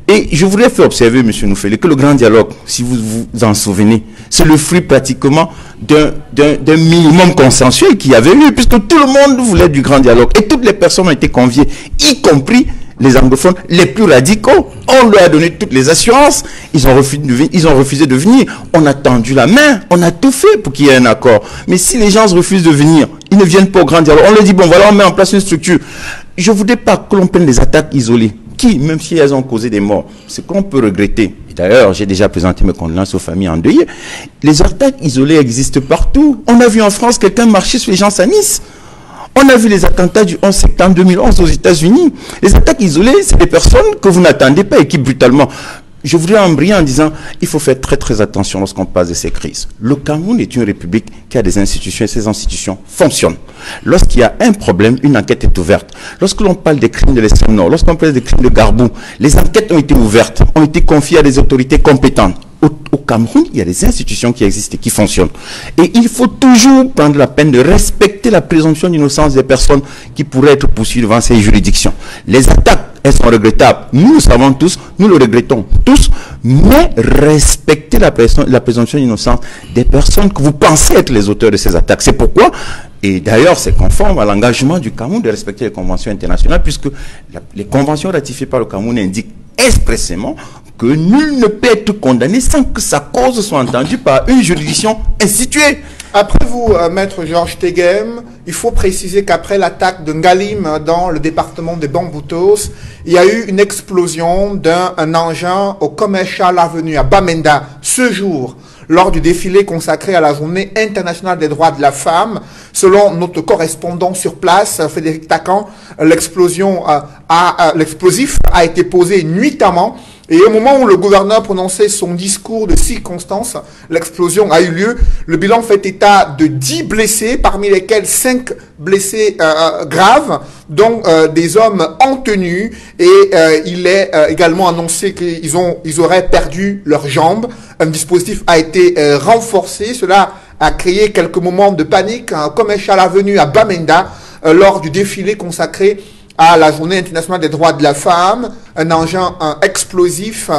Et je voudrais faire observer, monsieur Noufélé, que le grand dialogue, si vous vous en souvenez, c'est le fruit pratiquement d'un minimum consensuel qui avait eu, puisque tout le monde voulait du grand dialogue. Et toutes les personnes ont été conviées, y compris les anglophones les plus radicaux. On leur a donné toutes les assurances. Ils ont refusé de venir. On a tendu la main. On a tout fait pour qu'il y ait un accord. Mais si les gens refusent de venir, ils ne viennent pas au grand dialogue. On leur dit, bon, voilà, on met en place une structure. Je ne voudrais pas que l'on prenne des attaques isolées, qui, même si elles ont causé des morts, ce qu'on peut regretter. D'ailleurs, j'ai déjà présenté mes condoléances aux familles endeuillées. Les attaques isolées existent partout. On a vu en France quelqu'un marcher sur les gens à Nice. On a vu les attentats du 11 septembre 2011 aux États-Unis. Les attaques isolées, c'est des personnes que vous n'attendez pas et qui brutalement. Je voudrais embrayer en disant, il faut faire très très attention lorsqu'on passe de ces crises. Le Cameroun est une république qui a des institutions et ces institutions fonctionnent. Lorsqu'il y a un problème, une enquête est ouverte. Lorsque l'on parle des crimes de l'extrême nord, lorsqu'on parle des crimes de Garbou, les enquêtes ont été ouvertes, ont été confiées à des autorités compétentes. Au Cameroun, il y a des institutions qui existent et qui fonctionnent. Et il faut toujours prendre la peine de respecter la présomption d'innocence des personnes qui pourraient être poursuivies devant ces juridictions. Les attaques, elles sont regrettables. Nous le savons tous, nous le regrettons tous, mais respectez la présomption d'innocence des personnes que vous pensez être les auteurs de ces attaques. C'est pourquoi, et d'ailleurs c'est conforme à l'engagement du Cameroun de respecter les conventions internationales, puisque les conventions ratifiées par le Cameroun indiquent expressément que nul ne peut être condamné sans que sa cause soit entendue par une juridiction instituée. Après vous, maître Georges Teghem, il faut préciser qu'après l'attaque de Ngalim dans le département des Bamboutos, il y a eu une explosion d'un engin au Commercial Avenue à Bamenda ce jour, lors du défilé consacré à la Journée internationale des droits de la femme. Selon notre correspondant sur place, Frédéric Tacan, l'explosif a été posé nuitamment. Et au moment où le gouverneur prononçait son discours de circonstance, l'explosion a eu lieu. Le bilan fait état de 10 blessés, parmi lesquels 5 blessés graves, dont des hommes en tenue. Et il est également annoncé qu'ils auraient perdu leurs jambes. Un dispositif a été renforcé. Cela a créé quelques moments de panique à Commercial Avenue à Bamenda lors du défilé consacré à la Journée internationale des droits de la femme, un engin explosif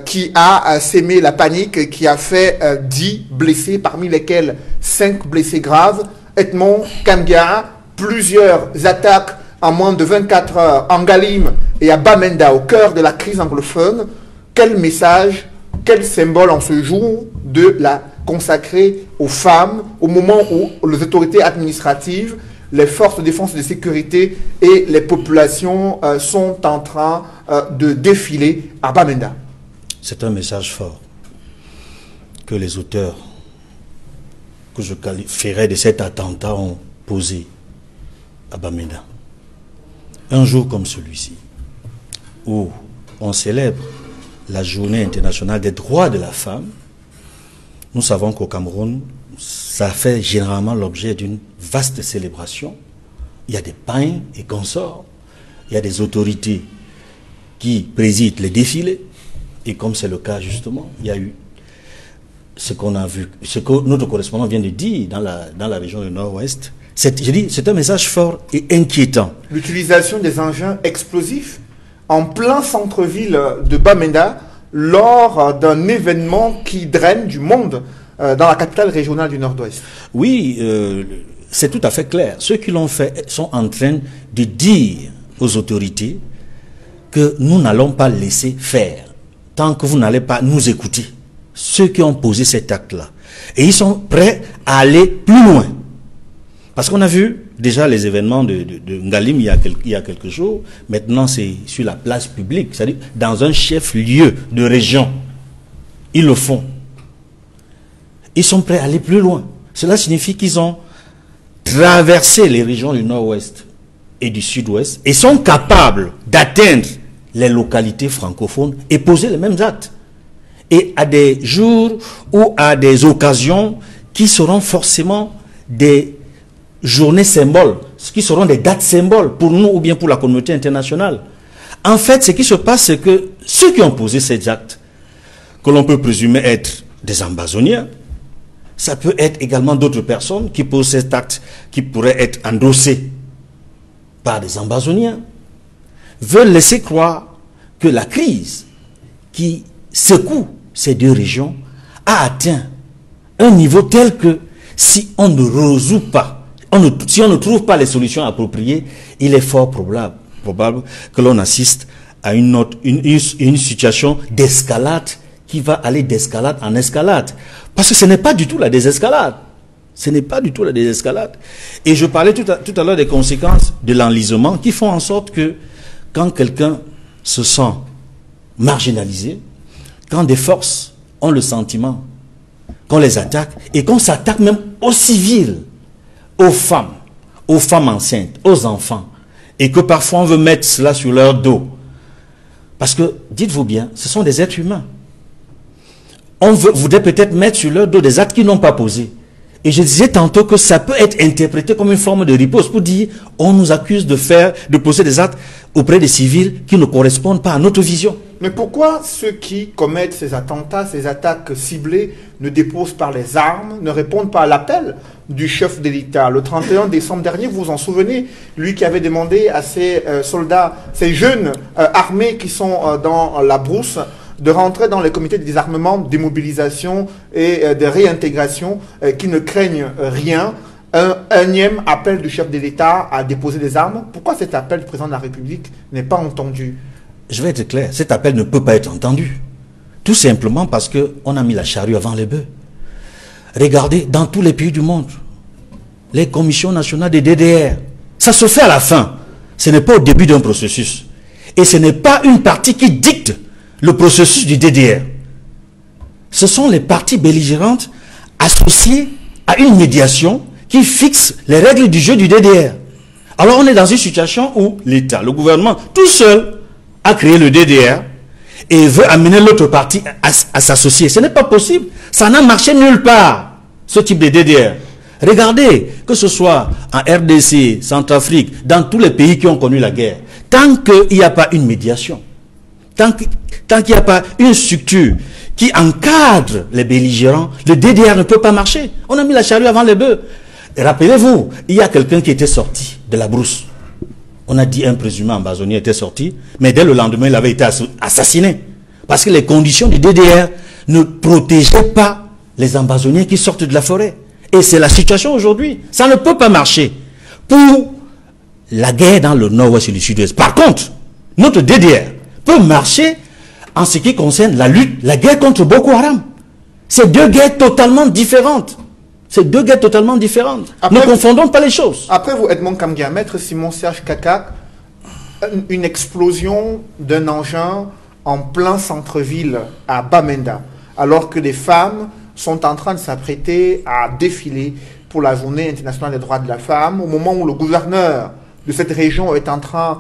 qui a sémé la panique, qui a fait 10 blessés, parmi lesquels 5 blessés graves. Edmond Kambia, plusieurs attaques en moins de 24 heures en Ngalim et à Bamenda, au cœur de la crise anglophone. Quel message, quel symbole en ce jour de la consacrer aux femmes, au moment où les autorités administratives, les forces de défense et de sécurité et les populations sont en train de défiler à Bamenda. C'est un message fort que les auteurs que je qualifierais de cet attentat ont posé à Bamenda. Un jour comme celui-ci, où on célèbre la Journée internationale des droits de la femme, nous savons qu'au Cameroun, ça fait généralement l'objet d'une vaste célébration. Il y a des pains et consorts. il y a des autorités qui président les défilés, et comme c'est le cas justement, il y a eu ce qu'on a vu, ce que notre correspondant vient de dire dans la région du Nord-Ouest. C'est un message fort et inquiétant. L'utilisation des engins explosifs en plein centre-ville de Bamenda lors d'un événement qui draine du monde dans la capitale régionale du Nord-Ouest. Oui, c'est tout à fait clair. Ceux qui l'ont fait sont en train de dire aux autorités que nous n'allons pas laisser faire tant que vous n'allez pas nous écouter. Ceux qui ont posé cet acte-là. Et ils sont prêts à aller plus loin. Parce qu'on a vu déjà les événements de Ngalim il y a quelques jours. Maintenant, c'est sur la place publique, c'est-à-dire dans un chef-lieu de région. Ils le font. Ils sont prêts à aller plus loin. Cela signifie qu'ils ont traversé les régions du Nord-Ouest et du Sud-Ouest et sont capables d'atteindre les localités francophones et poser les mêmes actes. Et à des jours ou à des occasions qui seront forcément des journées symboles, qui seront des dates symboles pour nous ou bien pour la communauté internationale. En fait, ce qui se passe, c'est que ceux qui ont posé ces actes, que l'on peut présumer être des ambazoniens, ça peut être également d'autres personnes qui posent cet acte qui pourraient être endossés par des ambazoniens, veulent laisser croire que la crise qui secoue ces deux régions a atteint un niveau tel que si on ne résout pas, si on ne trouve pas les solutions appropriées, il est fort probable que l'on assiste à une situation d'escalade qui va aller d'escalade en escalade. Parce que ce n'est pas du tout la désescalade. Ce n'est pas du tout la désescalade. Et je parlais tout à l'heure des conséquences de l'enlisement qui font en sorte que quand quelqu'un se sent marginalisé, quand des forces ont le sentiment qu'on les attaque et qu'on s'attaque même aux civils, aux femmes enceintes, aux enfants, et que parfois on veut mettre cela sur leur dos. Parce que, dites-vous bien, ce sont des êtres humains. On voudrait peut-être mettre sur leur dos des actes qu'ils n'ont pas posés. Et je disais tantôt que ça peut être interprété comme une forme de riposte pour dire on nous accuse de poser des actes auprès des civils qui ne correspondent pas à notre vision. Mais pourquoi ceux qui commettent ces attentats, ces attaques ciblées, ne déposent pas les armes, ne répondent pas à l'appel du chef de l'État? Le 31 décembre dernier, vous vous en souvenez, lui qui avait demandé à ses soldats, ces jeunes armés qui sont dans la brousse, de rentrer dans les comités de désarmement, démobilisation et de réintégration qui ne craignent rien. Un énième appel du chef de l'État à déposer des armes. Pourquoi cet appel du président de la République n'est pas entendu? Je vais être clair, cet appel ne peut pas être entendu. Tout simplement parce qu'on a mis la charrue avant les bœufs. Regardez, dans tous les pays du monde, les commissions nationales des DDR, ça se fait à la fin. Ce n'est pas au début d'un processus. Et ce n'est pas une partie qui dicte le processus du DDR. Ce sont les parties belligérantes associées à une médiation qui fixe les règles du jeu du DDR. Alors on est dans une situation où l'État, le gouvernement, tout seul, a créé le DDR et veut amener l'autre partie à s'associer. Ce n'est pas possible. Ça n'a marché nulle part, ce type de DDR. Regardez, que ce soit en RDC, Centrafrique, dans tous les pays qui ont connu la guerre, tant qu'il n'y a pas une médiation, tant qu'il n'y a pas une structure qui encadre les belligérants, le DDR ne peut pas marcher. On a mis la charrue avant les bœufs. Et rappelez-vous, il y a quelqu'un qui était sorti de la brousse. On a dit un présumé ambazonien était sorti, mais dès le lendemain, il avait été assassiné. Parce que les conditions du DDR ne protégeaient pas les ambazoniens qui sortent de la forêt. Et c'est la situation aujourd'hui. Ça ne peut pas marcher pour la guerre dans le nord-ouest et le sud-ouest. Par contre, notre DDR peut marcher en ce qui concerne la lutte, la guerre contre Boko Haram. C'est deux guerres totalement différentes. C'est deux guerres totalement différentes. Ne confondons pas les choses. Après vous, Edmond Kamgia, Maître Simon Serge Kakak, une explosion d'un engin en plein centre-ville à Bamenda, alors que les femmes sont en train de s'apprêter à défiler pour la journée internationale des droits de la femme, au moment où le gouverneur de cette région est en train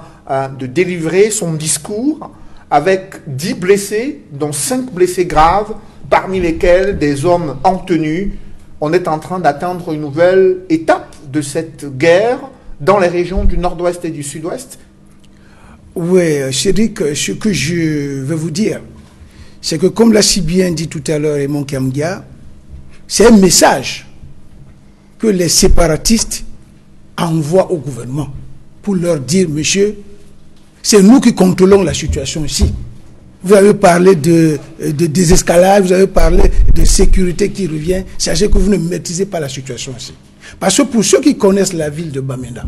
de délivrer son discours avec 10 blessés, dont 5 blessés graves, parmi lesquels des hommes en tenue. On est en train d'atteindre une nouvelle étape de cette guerre dans les régions du nord-ouest et du sud-ouest. Oui, Cédric, ce que je veux vous dire, c'est que comme l'a si bien dit tout à l'heure Raymond Kamgia, c'est un message que les séparatistes envoient au gouvernement pour leur dire, monsieur, c'est nous qui contrôlons la situation ici. Vous avez parlé de désescalade, vous avez parlé de sécurité qui revient. Sachez que vous ne maîtrisez pas la situation ici. Parce que pour ceux qui connaissent la ville de Bamenda,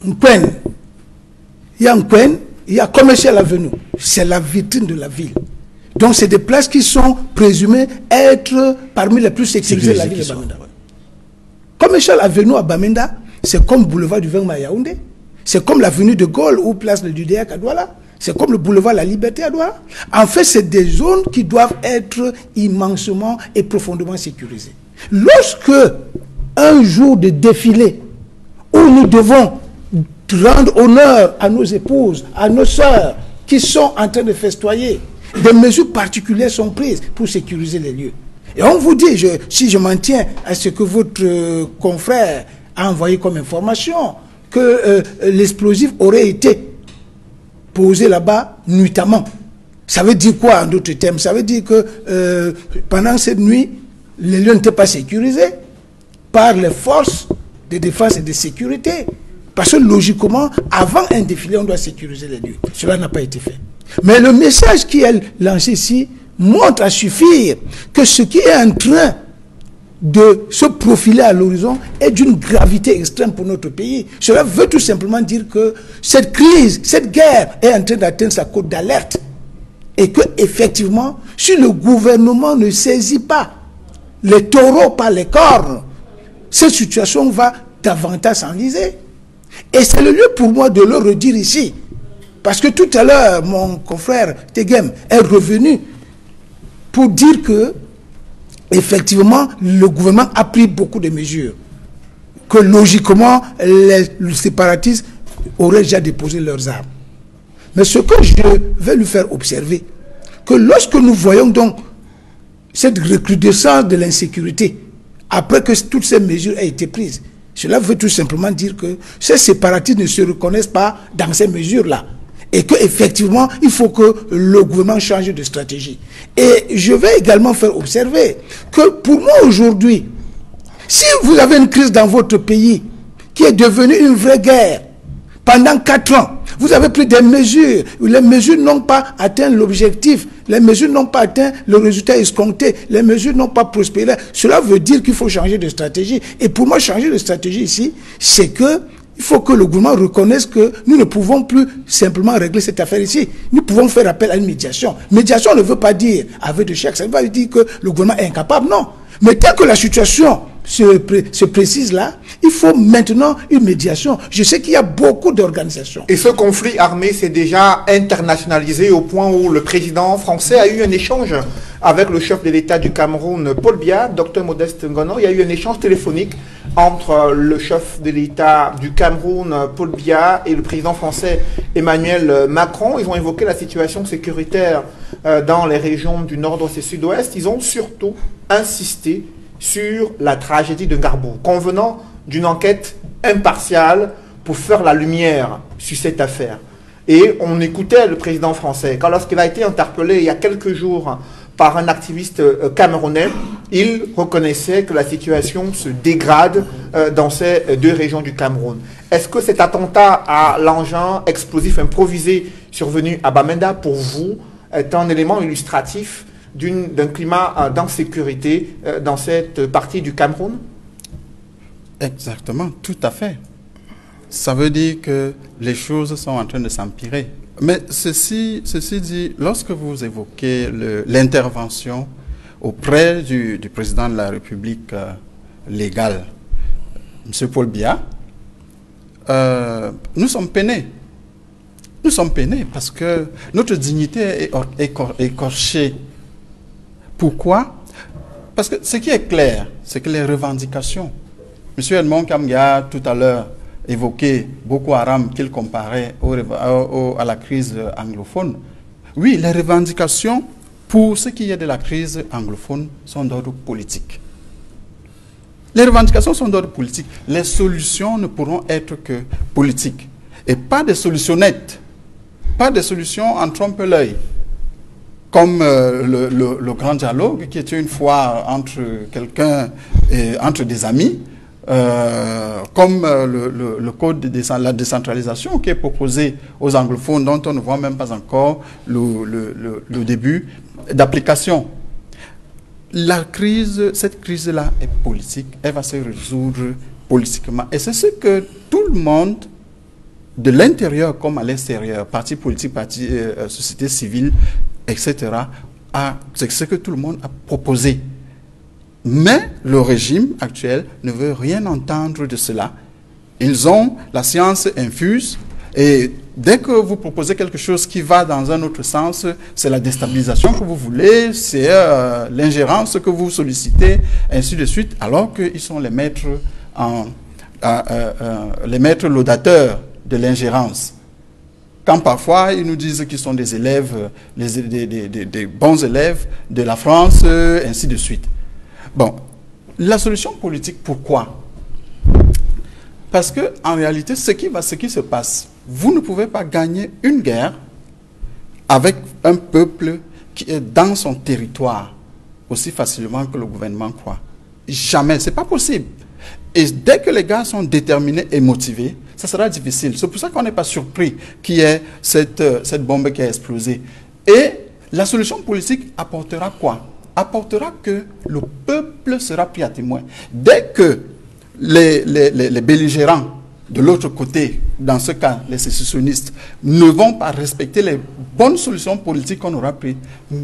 Nkwen, il y a Nkwen, il y a Commercial Avenue. C'est la vitrine de la ville. Donc c'est des places qui sont présumées être parmi les plus sécurisées de la ville de Bamenda. Commercial Avenue à Bamenda, c'est comme boulevard du Vengma à Yaoundé. C'est comme l'avenue de Gaulle ou place de Dudéac à Douala. C'est comme le boulevard La Liberté à Douala. En fait, c'est des zones qui doivent être immensément et profondément sécurisées. Lorsque un jour de défilé où nous devons rendre honneur à nos épouses, à nos sœurs qui sont en train de festoyer, des mesures particulières sont prises pour sécuriser les lieux. Et on vous dit, si je m'en tiens à ce que votre confrère a envoyé comme information, que l'explosif aurait été posé là-bas nuitamment. Ça veut dire quoi en d'autres termes? Ça veut dire que pendant cette nuit, les lieux n'étaient pas sécurisés par les forces de défense et de sécurité. Parce que logiquement, avant un défilé, on doit sécuriser les lieux. Cela n'a pas été fait. Mais le message qui est lancé ici montre à suffire que ce qui est en train de se profiler à l'horizon est d'une gravité extrême pour notre pays. Cela veut tout simplement dire que cette crise, cette guerre est en train d'atteindre sa cote d'alerte. Et que, effectivement, si le gouvernement ne saisit pas les taureaux par les cornes, cette situation va davantage s'enliser. Et c'est le lieu pour moi de le redire ici. Parce que tout à l'heure, mon confrère Tegem est revenu pour dire que effectivement, le gouvernement a pris beaucoup de mesures. Que logiquement, les séparatistes auraient déjà déposé leurs armes. Mais ce que je vais lui faire observer, que lorsque nous voyons donc cette recrudescence de l'insécurité, après que toutes ces mesures aient été prises, cela veut tout simplement dire que ces séparatistes ne se reconnaissent pas dans ces mesures-là. Et qu'effectivement, il faut que le gouvernement change de stratégie. Et je vais également faire observer que pour moi aujourd'hui, si vous avez une crise dans votre pays qui est devenue une vraie guerre pendant 4 ans, vous avez pris des mesures, les mesures n'ont pas atteint l'objectif, les mesures n'ont pas atteint le résultat escompté, les mesures n'ont pas prospéré. Cela veut dire qu'il faut changer de stratégie. Et pour moi, changer de stratégie ici, c'est que il faut que le gouvernement reconnaisse que nous ne pouvons plus simplement régler cette affaire ici. Nous pouvons faire appel à une médiation. Médiation ne veut pas dire avec de chèque, ça ne veut pas dire que le gouvernement est incapable, non. Mais tant que la situation se précise là, il faut maintenant une médiation. Je sais qu'il y a beaucoup d'organisations. Et ce conflit armé s'est déjà internationalisé au point où le président français a eu un échange avec le chef de l'État du Cameroun, Paul Biya, Dr Modeste Ngono. Il y a eu un échange téléphonique entre le chef de l'État du Cameroun, Paul Biya, et le président français Emmanuel Macron. Ils ont évoqué la situation sécuritaire dans les régions du nord-ouest et sud-ouest. Ils ont surtout insisté sur la tragédie de Ngarbour, convenant d'une enquête impartiale pour faire la lumière sur cette affaire. Et on écoutait le président français, quand lorsqu'il a été interpellé il y a quelques jours par un activiste camerounais, il reconnaissait que la situation se dégrade dans ces 2 régions du Cameroun. Est-ce que cet attentat à l'engin explosif improvisé survenu à Bamenda, pour vous, est un élément illustratif d'un climat d'insécurité dans cette partie du Cameroun? Exactement, tout à fait. Ça veut dire que les choses sont en train de s'empirer. Mais ceci dit, lorsque vous évoquez l'intervention auprès du président de la République légale, M. Paul Biya, nous sommes peinés. Nous sommes peinés parce que notre dignité est écorchée. Pourquoi? Parce que ce qui est clair, c'est que les revendications, M. Edmond Kamgia tout à l'heure évoqué Boko Haram qu'il comparait à la crise anglophone. Oui, les revendications pour ce qui est de la crise anglophone sont d'ordre politique. Les revendications sont d'ordre politique. Les solutions ne pourront être que politiques. Et pas des solutions nettes. par des solutions en trompe-l'œil, comme le grand dialogue qui était une fois entre quelqu'un et entre des amis, comme le code de la décentralisation qui est proposé aux anglophones, dont on ne voit même pas encore le début d'application. Cette crise-là est politique, elle va se résoudre politiquement. Et c'est ce que tout le monde, de l'intérieur comme à l'extérieur, partis politiques, société civile, etc., c'est ce que tout le monde a proposé. Mais le régime actuel ne veut rien entendre de cela. Ils ont la science infuse et dès que vous proposez quelque chose qui va dans un autre sens, c'est la déstabilisation que vous voulez, c'est l'ingérence que vous sollicitez, ainsi de suite, alors qu'ils sont les maîtres, les maîtres laudateurs de l'ingérence. Quand parfois ils nous disent qu'ils sont des élèves, des bons élèves de la France, ainsi de suite. Bon, la solution politique, pourquoi? Parce que en réalité, ce qui se passe, vous ne pouvez pas gagner une guerre avec un peuple qui est dans son territoire aussi facilement que le gouvernement croit. Jamais, c'est pas possible. Et dès que les gars sont déterminés et motivés, ça sera difficile. C'est pour ça qu'on n'est pas surpris qu'il y ait cette bombe qui a explosé. Et la solution politique apportera quoi? Apportera que le peuple sera pris à témoin. Dès que les belligérants de l'autre côté, dans ce cas les sécessionnistes, ne vont pas respecter les bonnes solutions politiques qu'on aura prises,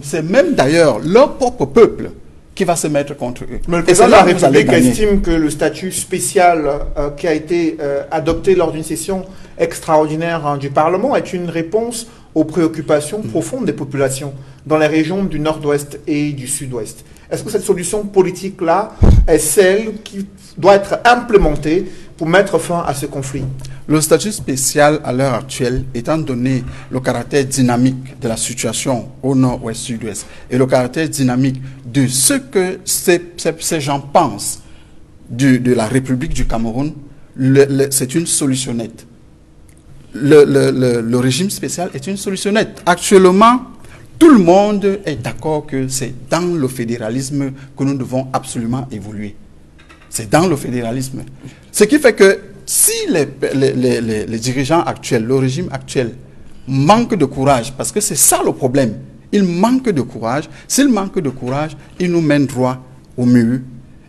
c'est même d'ailleurs leur propre peuple qui va se mettre contre eux. Mais le président de la République estime que le statut spécial qui a été adopté lors d'une session extraordinaire du Parlement est une réponse aux préoccupations profondes des populations dans les régions du Nord-Ouest et du Sud-Ouest. Est-ce que cette solution politique-là est celle qui doit être implémentée pour mettre fin à ce conflit? Le statut spécial à l'heure actuelle, étant donné le caractère dynamique de la situation au Nord-Ouest, Sud-Ouest, et le caractère dynamique de ce que ces gens pensent de la République du Cameroun, c'est une solution nette. Le régime spécial est une solution nette. Actuellement, tout le monde est d'accord que c'est dans le fédéralisme que nous devons absolument évoluer. C'est dans le fédéralisme. Ce qui fait que si les dirigeants actuels, le régime actuel, manquent de courage, parce que c'est ça le problème, ils manquent de courage. S'ils manquent de courage, ils nous mènent droit au mur.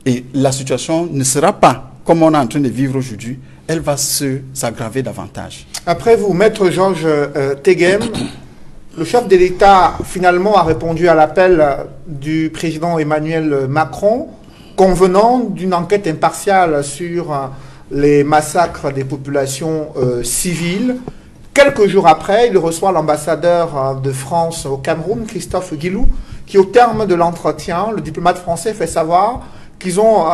Et la situation ne sera pas comme on est en train de vivre aujourd'hui, elle va s'aggraver davantage. Après vous, Maître Georges Teghem, le chef de l'État finalement a répondu à l'appel du président Emmanuel Macron, convenant d'une enquête impartiale sur les massacres des populations civiles. Quelques jours après, il reçoit l'ambassadeur de France au Cameroun, Christophe Guilou, qui au terme de l'entretien, le diplomate français fait savoir qu'ils ont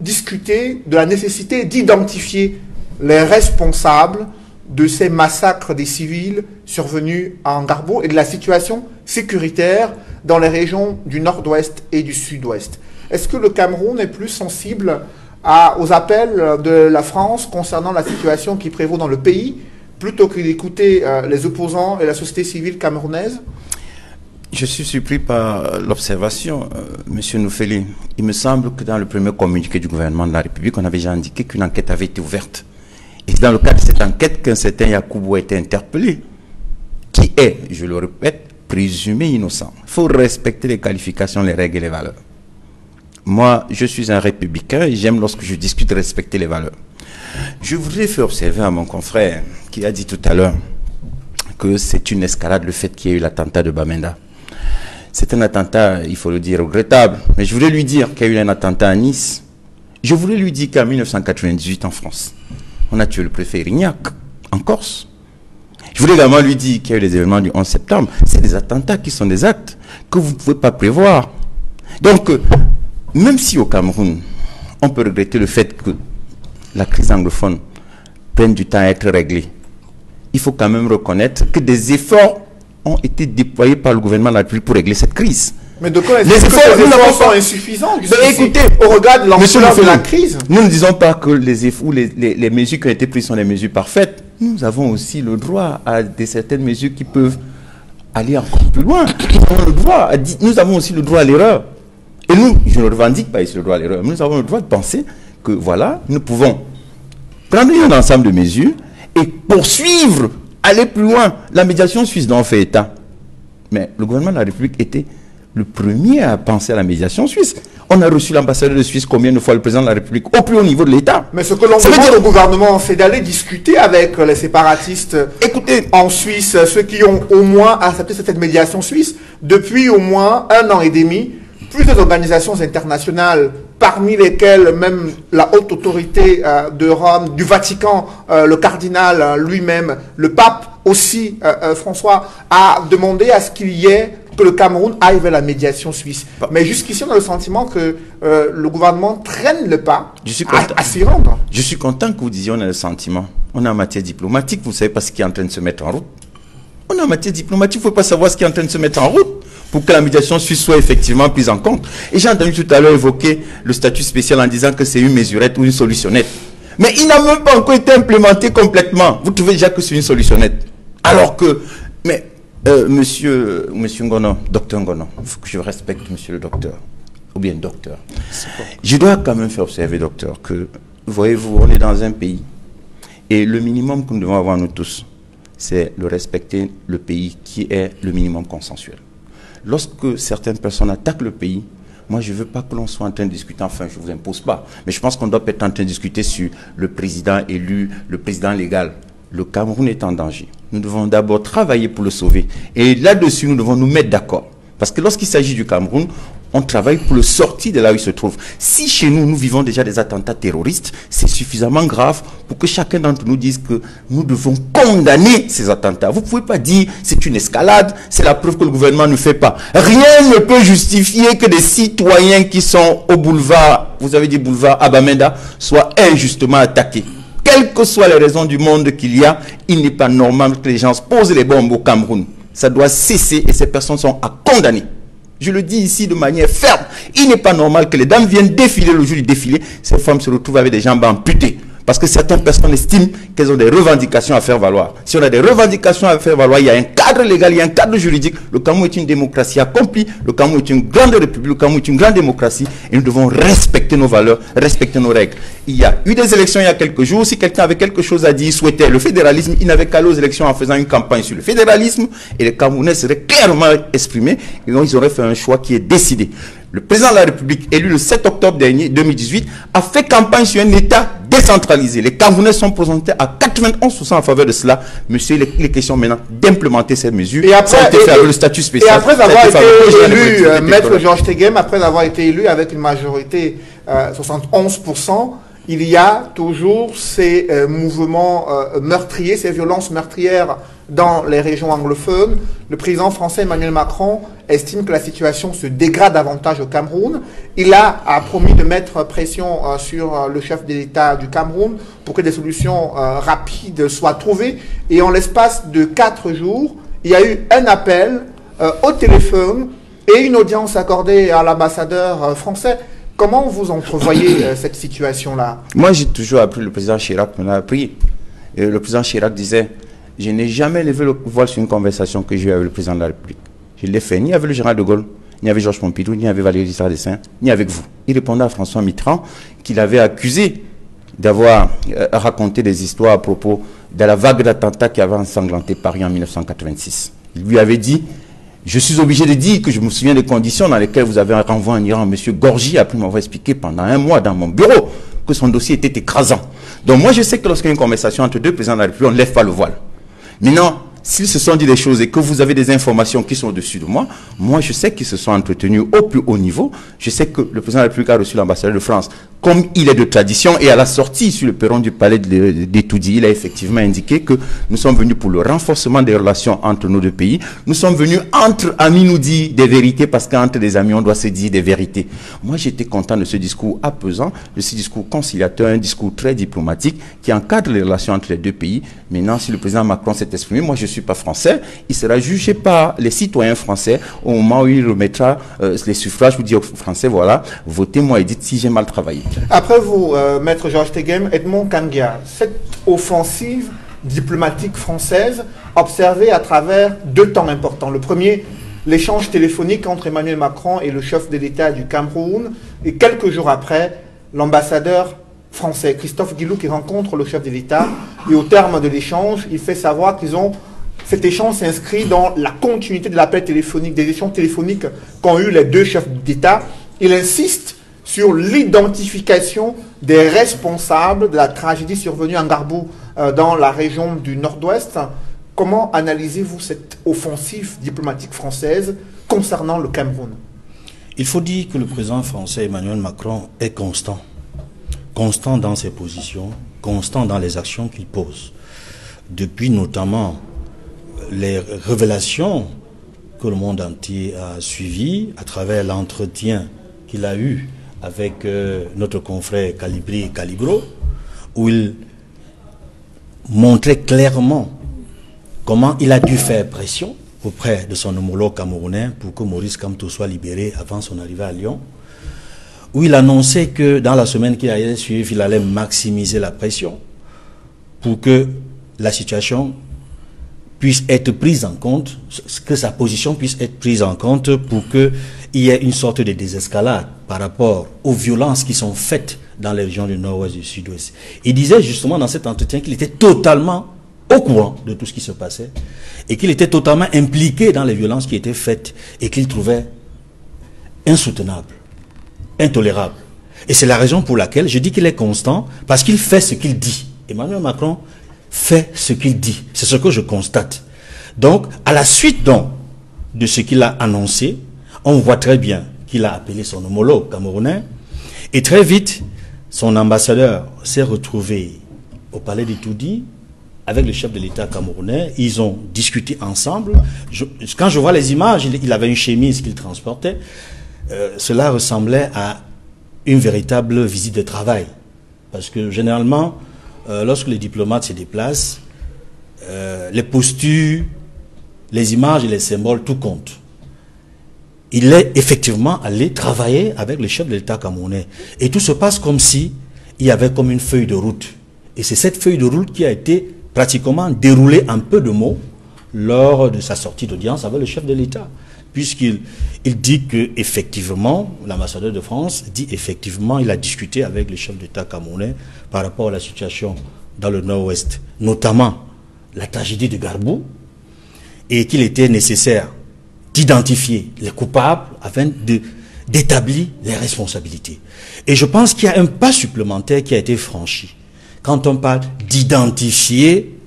discuté de la nécessité d'identifier les responsables de ces massacres des civils survenus en Garbo et de la situation sécuritaire dans les régions du Nord-Ouest et du Sud-Ouest. Est-ce que le Cameroun est plus sensible aux appels de la France concernant la situation qui prévaut dans le pays, plutôt que d'écouter les opposants et la société civile camerounaise? Je suis surpris par l'observation, Monsieur Noufeli. Il me semble que dans le premier communiqué du gouvernement de la République, on avait déjà indiqué qu'une enquête avait été ouverte. Et c'est dans le cadre de cette enquête qu'un certain Yacoubou a été interpellé, qui est, je le répète, présumé innocent. Il faut respecter les qualifications, les règles et les valeurs. Moi, je suis un républicain et j'aime lorsque je discute de respecter les valeurs. Je voudrais faire observer à mon confrère qui a dit tout à l'heure que c'est une escalade le fait qu'il y ait eu l'attentat de Bamenda. C'est un attentat, il faut le dire, regrettable. Mais je voulais lui dire qu'il y a eu un attentat à Nice. Je voulais lui dire qu'en 1998 en France, on a tué le préfet Rignac, en Corse. Je voulais également lui dire qu'il y a eu les événements du 11 septembre. C'est des attentats qui sont des actes que vous ne pouvez pas prévoir. Donc, même si au Cameroun, on peut regretter le fait que la crise anglophone prenne du temps à être réglée, il faut quand même reconnaître que des efforts ont été déployés par le gouvernement de la République pour régler cette crise. Mais de quoi est-ce que ces efforts sont insuffisants écoutez, au regard de l'ampleur de la crise? Nous ne disons pas que les mesures qui ont été prises sont les mesures parfaites. nous avons aussi le droit à certaines mesures qui peuvent aller encore plus loin. Nous avons aussi le droit à l'erreur. Et nous, je ne revendique pas ici le droit à l'erreur, mais nous avons le droit de penser que voilà, nous pouvons prendre un ensemble de mesures et poursuivre, aller plus loin. La médiation suisse dont on fait état. Mais le gouvernement de la République était le premier à penser à la médiation suisse. On a reçu l'ambassadeur de Suisse combien de fois, le président de la République, au plus haut niveau de l'État. Mais ce que l'on demande au gouvernement, c'est d'aller discuter avec les séparatistes. Écoutez, en Suisse, ceux qui ont au moins accepté cette médiation suisse, depuis au moins 1 an et demi, plusieurs organisations internationales, parmi lesquelles même la haute autorité de Rome, du Vatican, le cardinal lui-même, le pape aussi, François, a demandé à ce qu'il y ait que le Cameroun aille vers la médiation suisse. Mais jusqu'ici, on a le sentiment que le gouvernement traîne le pas à s'y rendre. Je suis content que vous disiez on a le sentiment. On est en matière diplomatique, vous ne savez pas ce qui est en train de se mettre en route. On est en matière diplomatique, il ne faut pas savoir ce qui est en train de se mettre en route pour que la médiation suisse soit effectivement prise en compte. Et j'ai entendu tout à l'heure évoquer le statut spécial en disant que c'est une mesurette ou une solutionnette. Mais il n'a même pas encore été implémenté complètement. Vous trouvez déjà que c'est une solutionnette. Alors que... Mais monsieur Ngono, docteur Ngono, il faut que je respecte monsieur le docteur, ou bien docteur. Je dois quand même faire observer, docteur, que, voyez-vous, on est dans un pays, et le minimum que nous devons avoir nous tous, c'est de respecter le pays qui est le minimum consensuel. Lorsque certaines personnes attaquent le pays, moi je ne veux pas que l'on soit en train de discuter, enfin je ne vous impose pas, mais je pense qu'on doit être en train de discuter sur le président élu, le président légal. Le Cameroun est en danger. Nous devons d'abord travailler pour le sauver. Et là-dessus, nous devons nous mettre d'accord. Parce que lorsqu'il s'agit du Cameroun, on travaille pour le sortir de là où il se trouve. Si chez nous, nous vivons déjà des attentats terroristes, c'est suffisamment grave pour que chacun d'entre nous dise que nous devons condamner ces attentats. Vous ne pouvez pas dire c'est une escalade, c'est la preuve que le gouvernement ne fait pas. Rien ne peut justifier que des citoyens qui sont au boulevard, vous avez dit boulevard Abamenda, soient injustement attaqués. Quelles que soient les raisons du monde qu'il y a, il n'est pas normal que les gens posent les bombes au Cameroun. Ça doit cesser et ces personnes sont à condamner. Je le dis ici de manière ferme. Il n'est pas normal que les dames viennent défiler le jour du défilé. Ces femmes se retrouvent avec des jambes amputées. Parce que certaines personnes estiment qu'elles ont des revendications à faire valoir. Si on a des revendications à faire valoir, il y a un cadre légal, il y a un cadre juridique. Le Cameroun est une démocratie accomplie. Le Cameroun est une grande république. Le Cameroun est une grande démocratie. Et nous devons respecter nos valeurs, respecter nos règles. Il y a eu des élections il y a quelques jours. Si quelqu'un avait quelque chose à dire, il souhaitait le fédéralisme, il n'avait qu'à aller aux élections en faisant une campagne sur le fédéralisme. Et les Camerounais seraient clairement exprimés. Et donc, ils auraient fait un choix qui est décidé. Le président de la République, élu le 7 octobre dernier, 2018, a fait campagne sur un État décentralisé. Les Camerounais sont présentés à 91% en faveur de cela. Monsieur, il est question maintenant d'implémenter ces mesures. Et après, le statut spécial. Et après avoir été élu, Maître Georges Teghem, après avoir été élu avec une majorité 71%, il y a toujours ces mouvements meurtriers, ces violences meurtrières dans les régions anglophones. Le président français Emmanuel Macron estime que la situation se dégrade davantage au Cameroun. Il a promis de mettre pression sur le chef de l'État du Cameroun pour que des solutions rapides soient trouvées. Et en l'espace de 4 jours, il y a eu un appel au téléphone et une audience accordée à l'ambassadeur français. Comment vous entrevoyez cette situation-là? Moi, j'ai toujours appris, le président Chirac me l'a appris. Et le président Chirac disait, je n'ai jamais levé le voile sur une conversation que j'ai eue avec le président de la République. Je l'ai fait ni avec le général de Gaulle, ni avec Georges Pompidou, ni avec Valéry Giscard d'Estaing, ni avec vous. Il répondait à François Mitterrand qu'il avait accusé d'avoir raconté des histoires à propos de la vague d'attentats qui avait ensanglanté Paris en 1986. Il lui avait dit, je suis obligé de dire que je me souviens des conditions dans lesquelles vous avez renvoyé en Iran. M. Gorgi a pu m'avoir expliqué pendant 1 mois dans mon bureau que son dossier était écrasant. Donc moi je sais que lorsqu'il y a une conversation entre deux présidents de la République, on ne lève pas le voile. Maintenant, s'ils se sont dit des choses et que vous avez des informations qui sont au-dessus de moi, moi je sais qu'ils se sont entretenus au plus haut niveau. Je sais que le président de la République a reçu l'ambassadeur de France comme il est de tradition, et à la sortie sur le perron du palais d'Etoudi, il a effectivement indiqué que nous sommes venus pour le renforcement des relations entre nos deux pays. Nous sommes venus entre amis nous dire des vérités, parce qu'entre des amis on doit se dire des vérités. Moi j'étais content de ce discours apaisant, de ce discours conciliateur, un discours très diplomatique qui encadre les relations entre les deux pays. Maintenant, si le président Macron s'est exprimé, moi je ne suis pas français, il sera jugé par les citoyens français au moment où il remettra les suffrages, vous dire aux Français, voilà, votez-moi et dites si j'ai mal travaillé. Après vous, Maître Georges Teghem, Edmond Kangia, cette offensive diplomatique française observée à travers deux temps importants. Le premier, l'échange téléphonique entre Emmanuel Macron et le chef de l'État du Cameroun, et quelques jours après, l'ambassadeur français, Christophe Guilou, qui rencontre le chef de l'État, et au terme de l'échange, il fait savoir cet échange s'inscrit dans la continuité de l'appel téléphonique, des échanges téléphoniques qu'ont eu les deux chefs d'État. Il insiste sur l'identification des responsables de la tragédie survenue en Garbou, dans la région du Nord-Ouest. Comment analysez-vous cette offensive diplomatique française concernant le Cameroun? Il faut dire que le président français Emmanuel Macron est constant. Constant dans ses positions, constant dans les actions qu'il pose. Depuis notamment les révélations que le monde entier a suivies à travers l'entretien qu'il a eu avec notre confrère Calibri Calibro, où il montrait clairement comment il a dû faire pression auprès de son homologue camerounais pour que Maurice Kamto soit libéré avant son arrivée à Lyon, où il annonçait que dans la semaine qui allait suivre, il allait maximiser la pression pour que la situation puisse être prise en compte, que sa position puisse être prise en compte pour qu'il y ait une sorte de désescalade par rapport aux violences qui sont faites dans les régions du Nord-Ouest et du Sud-Ouest. Il disait justement dans cet entretien qu'il était totalement au courant de tout ce qui se passait et qu'il était totalement impliqué dans les violences qui étaient faites et qu'il trouvait insoutenable, intolérable. Et c'est la raison pour laquelle je dis qu'il est constant, parce qu'il fait ce qu'il dit. Emmanuel Macron fait ce qu'il dit. C'est ce que je constate. Donc, à la suite donc de ce qu'il a annoncé, on voit très bien qu'il a appelé son homologue camerounais et très vite, son ambassadeur s'est retrouvé au palais d'Itoudi avec le chef de l'État camerounais. Ils ont discuté ensemble. Quand je vois les images, il avait une chemise qu'il transportait. Cela ressemblait à une véritable visite de travail. Parce que généralement, lorsque les diplomates se déplacent, les postures, les images et les symboles, tout compte. Il est effectivement allé travailler avec le chef de l'État camerounais. Et tout se passe comme si il y avait comme une feuille de route. Et c'est cette feuille de route qui a été pratiquement déroulée en peu de mots lors de sa sortie d'audience avec le chef de l'État. Puisqu'il dit que effectivement, l'ambassadeur de France dit effectivement, il a discuté avec le chef d'État camerounais par rapport à la situation dans le Nord-Ouest, notamment la tragédie de Garbou, et qu'il était nécessaire d'identifier les coupables afin d'établir les responsabilités. Et je pense qu'il y a un pas supplémentaire qui a été franchi quand on parle d'identifier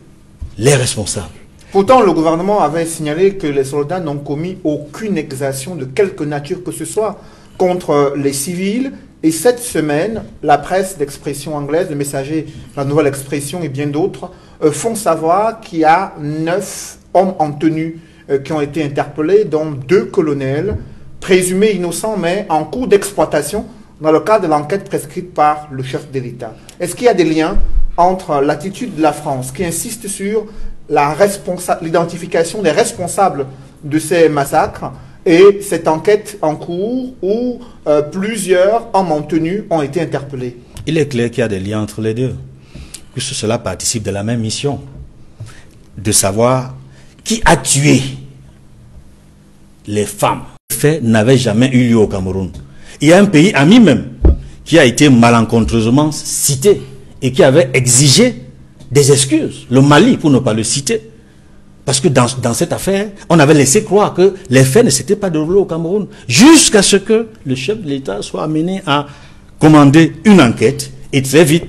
les responsables. Pourtant, le gouvernement avait signalé que les soldats n'ont commis aucune exaction de quelque nature que ce soit contre les civils. Et cette semaine, la presse d'expression anglaise, le Messager, la Nouvelle Expression et bien d'autres font savoir qu'il y a 9 hommes en tenue qui ont été interpellés, dont 2 colonels, présumés innocents, mais en cours d'exploitation dans le cadre de l'enquête prescrite par le chef de l'État. Est-ce qu'il y a des liens entre l'attitude de la France, qui insiste sur l'identification des responsables de ces massacres, et cette enquête en cours où plusieurs hommes en tenue ont été interpellés? Il est clair qu'il y a des liens entre les deux, puisque cela participe de la même mission, de savoir qui a tué les femmes. Le fait n'avait jamais eu lieu au Cameroun. Il y a un pays ami même qui a été malencontreusement cité et qui avait exigé des excuses. Le Mali, pour ne pas le citer. Parce que dans cette affaire, on avait laissé croire que les faits ne s'étaient pas déroulés au Cameroun. Jusqu'à ce que le chef de l'État soit amené à commander une enquête. Et très vite,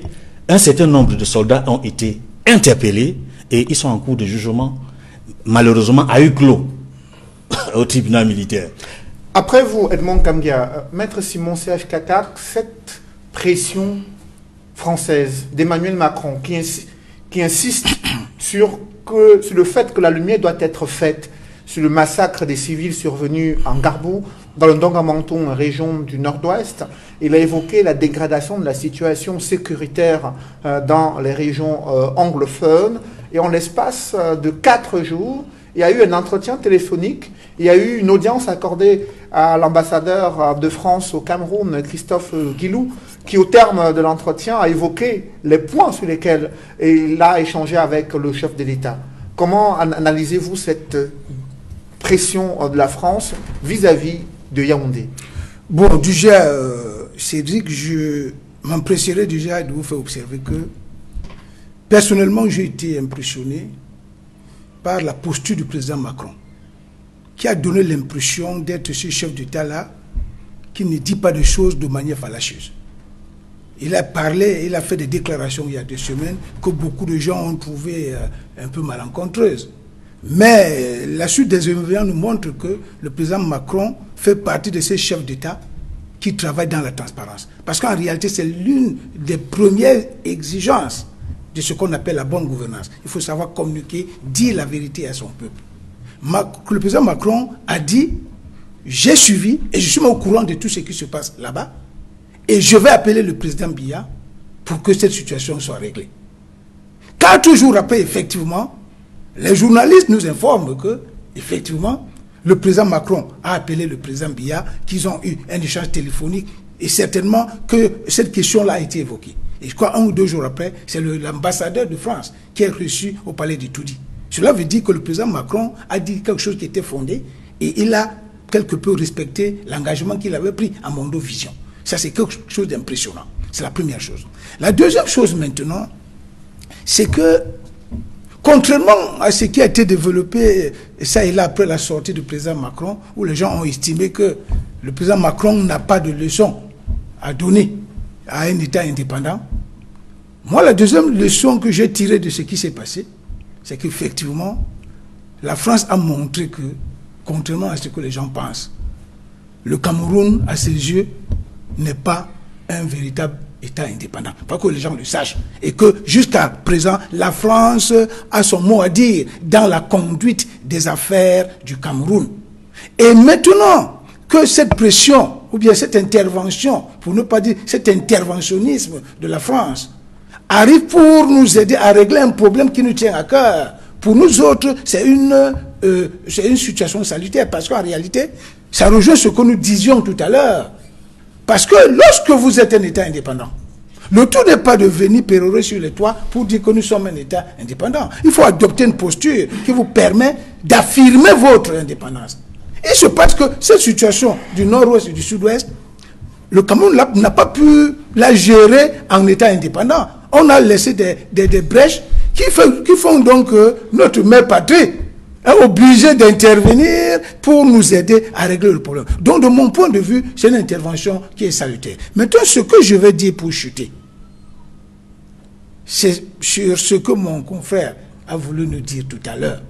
un certain nombre de soldats ont été interpellés et ils sont en cours de jugement, malheureusement à huis clos, au tribunal militaire. Après vous, Edmond Kamgia, Maître Simon C.H. Kakak, cette pression française d'Emmanuel Macron qui insiste sur le fait que la lumière doit être faite sur le massacre des civils survenus en Garbou, dans le Ndonga-Menton, région du Nord-Ouest. Il a évoqué la dégradation de la situation sécuritaire dans les régions anglophones. Et en l'espace de 4 jours, il y a eu un entretien téléphonique, il y a eu une audience accordée à l'ambassadeur de France au Cameroun, Christophe Guilou, qui au terme de l'entretien a évoqué les points sur lesquels il a échangé avec le chef de l'État. Comment analysez-vous cette pression de la France vis-à-vis de Yaoundé? Bon, déjà, Cédric, je m'empresserai déjà de vous faire observer que personnellement, j'ai été impressionné par la posture du président Macron, qui a donné l'impression d'être ce chef d'État-là qui ne dit pas des choses de manière fallacieuse. Il a parlé, il a fait des déclarations il y a 2 semaines que beaucoup de gens ont trouvé un peu malencontreuses. Mais la suite des événements nous montre que le président Macron fait partie de ces chefs d'État qui travaillent dans la transparence. Parce qu'en réalité, c'est l'une des premières exigences de ce qu'on appelle la bonne gouvernance. Il faut savoir communiquer, dire la vérité à son peuple. Le président Macron a dit, j'ai suivi et je suis au courant de tout ce qui se passe là-bas et je vais appeler le président Biya pour que cette situation soit réglée. 4 jours après, effectivement, les journalistes nous informent que, effectivement, le président Macron a appelé le président Biya, qu'ils ont eu un échange téléphonique et certainement que cette question-là a été évoquée. Et je crois 1 ou 2 jours après, c'est l'ambassadeur de France qui est reçu au palais du Toudi. Cela veut dire que le président Macron a dit quelque chose qui était fondé et il a quelque peu respecté l'engagement qu'il avait pris à Mondovision. Ça, c'est quelque chose d'impressionnant. C'est la première chose. La deuxième chose maintenant, c'est que, contrairement à ce qui a été développé, ça et là, après la sortie du président Macron, où les gens ont estimé que le président Macron n'a pas de leçon à donner à un État indépendant, moi, la deuxième leçon que j'ai tirée de ce qui s'est passé, c'est qu'effectivement, la France a montré que, contrairement à ce que les gens pensent, le Cameroun, à ses yeux, n'est pas un véritable État indépendant. Pas que les gens le sachent. Et que jusqu'à présent, la France a son mot à dire dans la conduite des affaires du Cameroun. Et maintenant que cette pression, ou bien cette intervention, pour ne pas dire cet interventionnisme de la France, arrive pour nous aider à régler un problème qui nous tient à cœur, pour nous autres, c'est une situation salutaire, parce qu'en réalité, ça rejoint ce que nous disions tout à l'heure. Parce que lorsque vous êtes un État indépendant, le tout n'est pas de venir pérorer sur les toits pour dire que nous sommes un État indépendant. Il faut adopter une posture qui vous permet d'affirmer votre indépendance. Et il se passe que cette situation du nord-ouest et du sud-ouest, le Cameroun n'a pas pu la gérer en État indépendant. On a laissé des brèches qui font donc que notre mère patrie est obligée d'intervenir pour nous aider à régler le problème. Donc, de mon point de vue, c'est une intervention qui est salutaire. Maintenant, ce que je vais dire pour chuter, c'est sur ce que mon confrère a voulu nous dire tout à l'heure.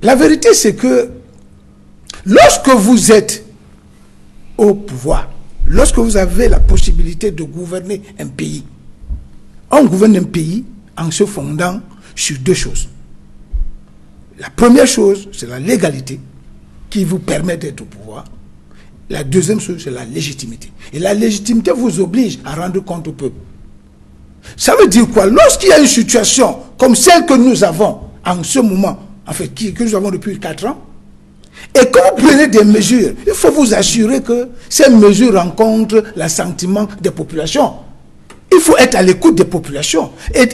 La vérité, c'est que lorsque vous êtes au pouvoir, lorsque vous avez la possibilité de gouverner un pays, on gouverne un pays en se fondant sur 2 choses. La première chose, c'est la légalité qui vous permet d'être au pouvoir. La deuxième chose, c'est la légitimité. Et la légitimité vous oblige à rendre compte au peuple. Ça veut dire quoi? Lorsqu'il y a une situation comme celle que nous avons en ce moment, en fait, que nous avons depuis 4 ans, et que vous prenez des mesures, il faut vous assurer que ces mesures rencontrent l'assentiment des populations. Il faut être à l'écoute des populations. Et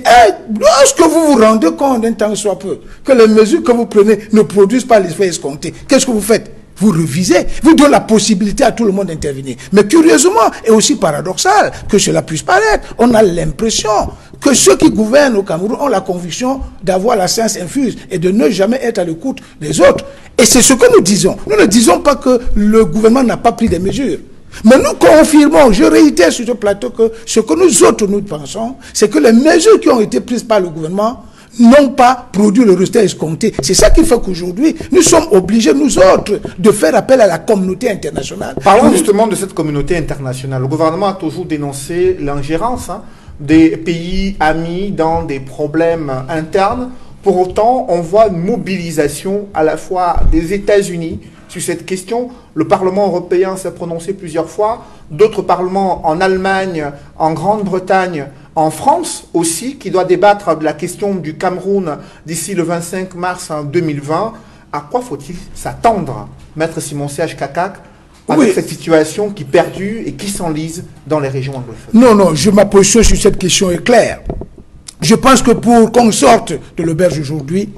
lorsque vous vous rendez compte d'un temps soit peu que les mesures que vous prenez ne produisent pas l'effet escompté, qu'est-ce que vous faites? Vous revisez, vous donnez la possibilité à tout le monde d'intervenir. Mais curieusement, et aussi paradoxal que cela puisse paraître, on a l'impression que ceux qui gouvernent au Cameroun ont la conviction d'avoir la science infuse et de ne jamais être à l'écoute des autres. Et c'est ce que nous disons. Nous ne disons pas que le gouvernement n'a pas pris des mesures. Mais nous confirmons, je réitère sur ce plateau, que ce que nous autres nous pensons, c'est que les mesures qui ont été prises par le gouvernement n'ont pas produit le résultat escompté. C'est ça qui fait qu'aujourd'hui, nous sommes obligés, nous autres, de faire appel à la communauté internationale. Parlons justement de cette communauté internationale. Le gouvernement a toujours dénoncé l'ingérence des pays amis dans des problèmes internes. Pour autant, on voit une mobilisation à la fois des États-Unis sur cette question. Le Parlement européen s'est prononcé plusieurs fois. D'autres parlements en Allemagne, en Grande-Bretagne En France aussi, qui doit débattre de la question du Cameroun d'ici le 25 mars 2020, à quoi faut-il s'attendre, Maître Simon Serge Kakac, avec cette situation qui perdure et qui s'enlise dans les régions anglophones? Non, ma position sur cette question est claire. Je pense que pour qu'on sorte de l'auberge aujourd'hui,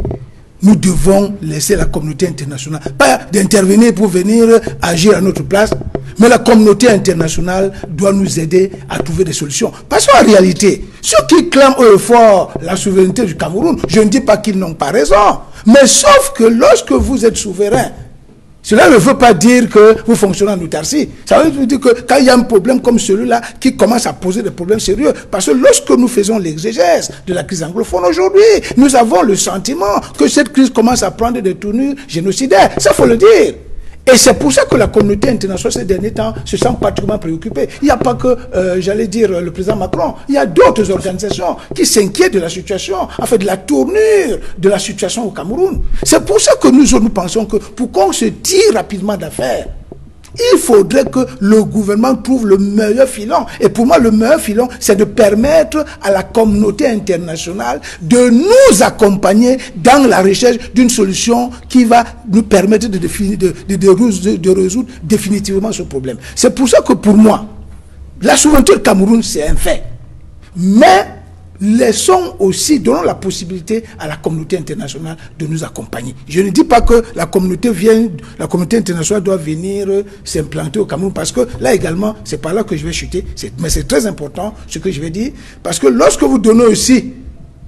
nous devons laisser la communauté internationale, pas d'intervenir pour venir agir à notre place, mais la communauté internationale doit nous aider à trouver des solutions. Parce qu'en réalité, ceux qui clament haut et fort la souveraineté du Cameroun, je ne dis pas qu'ils n'ont pas raison, mais sauf que lorsque vous êtes souverain, cela ne veut pas dire que vous fonctionnez en autarcie. Ça veut dire que quand il y a un problème comme celui-là qui commence à poser des problèmes sérieux, parce que lorsque nous faisons l'exégèse de la crise anglophone aujourd'hui, nous avons le sentiment que cette crise commence à prendre des tournures génocidaires. Ça, il faut le dire. Et c'est pour ça que la communauté internationale ces derniers temps se sent particulièrement préoccupée. Il n'y a pas que, j'allais dire, le président Macron. Il y a d'autres organisations qui s'inquiètent de la situation, en fait, de la tournure de la situation au Cameroun. C'est pour ça que nous pensons que pour qu'on se tire rapidement d'affaire, il faudrait que le gouvernement trouve le meilleur filon. Et pour moi, le meilleur filon, c'est de permettre à la communauté internationale de nous accompagner dans la recherche d'une solution qui va nous permettre de résoudre définitivement ce problème. C'est pour ça que pour moi, la souveraineté du Cameroun, c'est un fait. Mais laissons aussi, donnons la possibilité à la communauté internationale de nous accompagner. Je ne dis pas que la communauté internationale doit venir s'implanter au Cameroun, parce que là également, c'est par là que je vais chuter. Mais c'est très important ce que je vais dire, parce que lorsque vous donnez aussi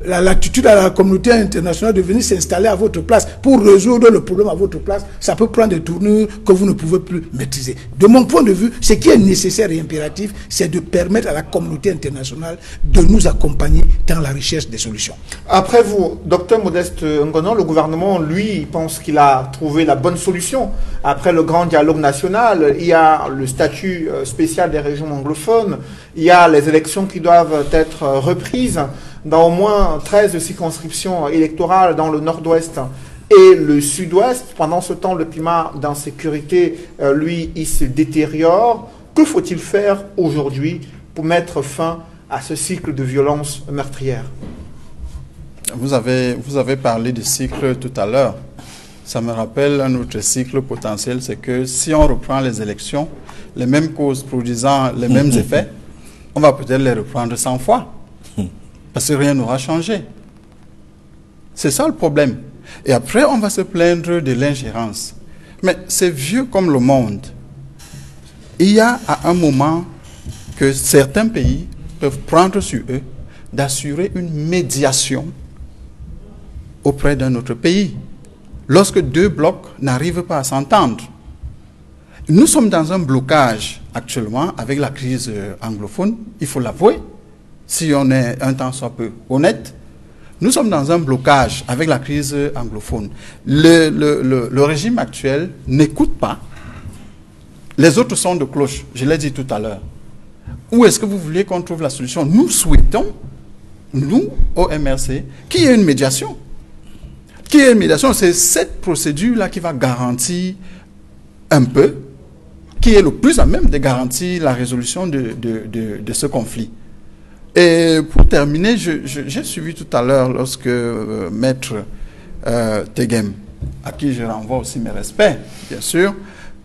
l'attitude à la communauté internationale de venir s'installer à votre place pour résoudre le problème à votre place, ça peut prendre des tournures que vous ne pouvez plus maîtriser. De mon point de vue, ce qui est nécessaire et impératif, c'est de permettre à la communauté internationale de nous accompagner dans la recherche des solutions. Après vous, docteur Modeste Ngonon, le gouvernement, lui, pense qu'il a trouvé la bonne solution. Après le grand dialogue national, il y a le statut spécial des régions anglophones, il y a les élections qui doivent être reprises dans au moins 13 circonscriptions électorales dans le nord-ouest et le sud-ouest. Pendant ce temps, le climat d'insécurité, lui, il se détériore. Que faut-il faire aujourd'hui pour mettre fin à ce cycle de violence meurtrière? Vous avez parlé de cycle tout à l'heure. Ça me rappelle un autre cycle potentiel, c'est que si on reprend les élections, les mêmes causes produisant les mêmes effets, on va peut-être les reprendre 100 fois. Parce que rien n'aura changé. C'est ça le problème. Et après, on va se plaindre de l'ingérence. Mais c'est vieux comme le monde. Il y a à un moment que certains pays peuvent prendre sur eux d'assurer une médiation auprès d'un autre pays. Lorsque deux blocs n'arrivent pas à s'entendre. Nous sommes dans un blocage actuellement avec la crise anglophone, il faut l'avouer. Si on est un temps soit peu honnête, nous sommes dans un blocage avec la crise anglophone. Le régime actuel n'écoute pas. Les autres sons de cloche, je l'ai dit tout à l'heure. Où est-ce que vous voulez qu'on trouve la solution? Nous souhaitons, nous, au MRC, qu'il y ait une médiation. Qu'il y ait une médiation, c'est cette procédure-là qui va garantir un peu, qui est le plus à même de garantir la résolution de ce conflit. Et pour terminer, j'ai suivi tout à l'heure lorsque Maître Tegem, à qui je renvoie aussi mes respects, bien sûr,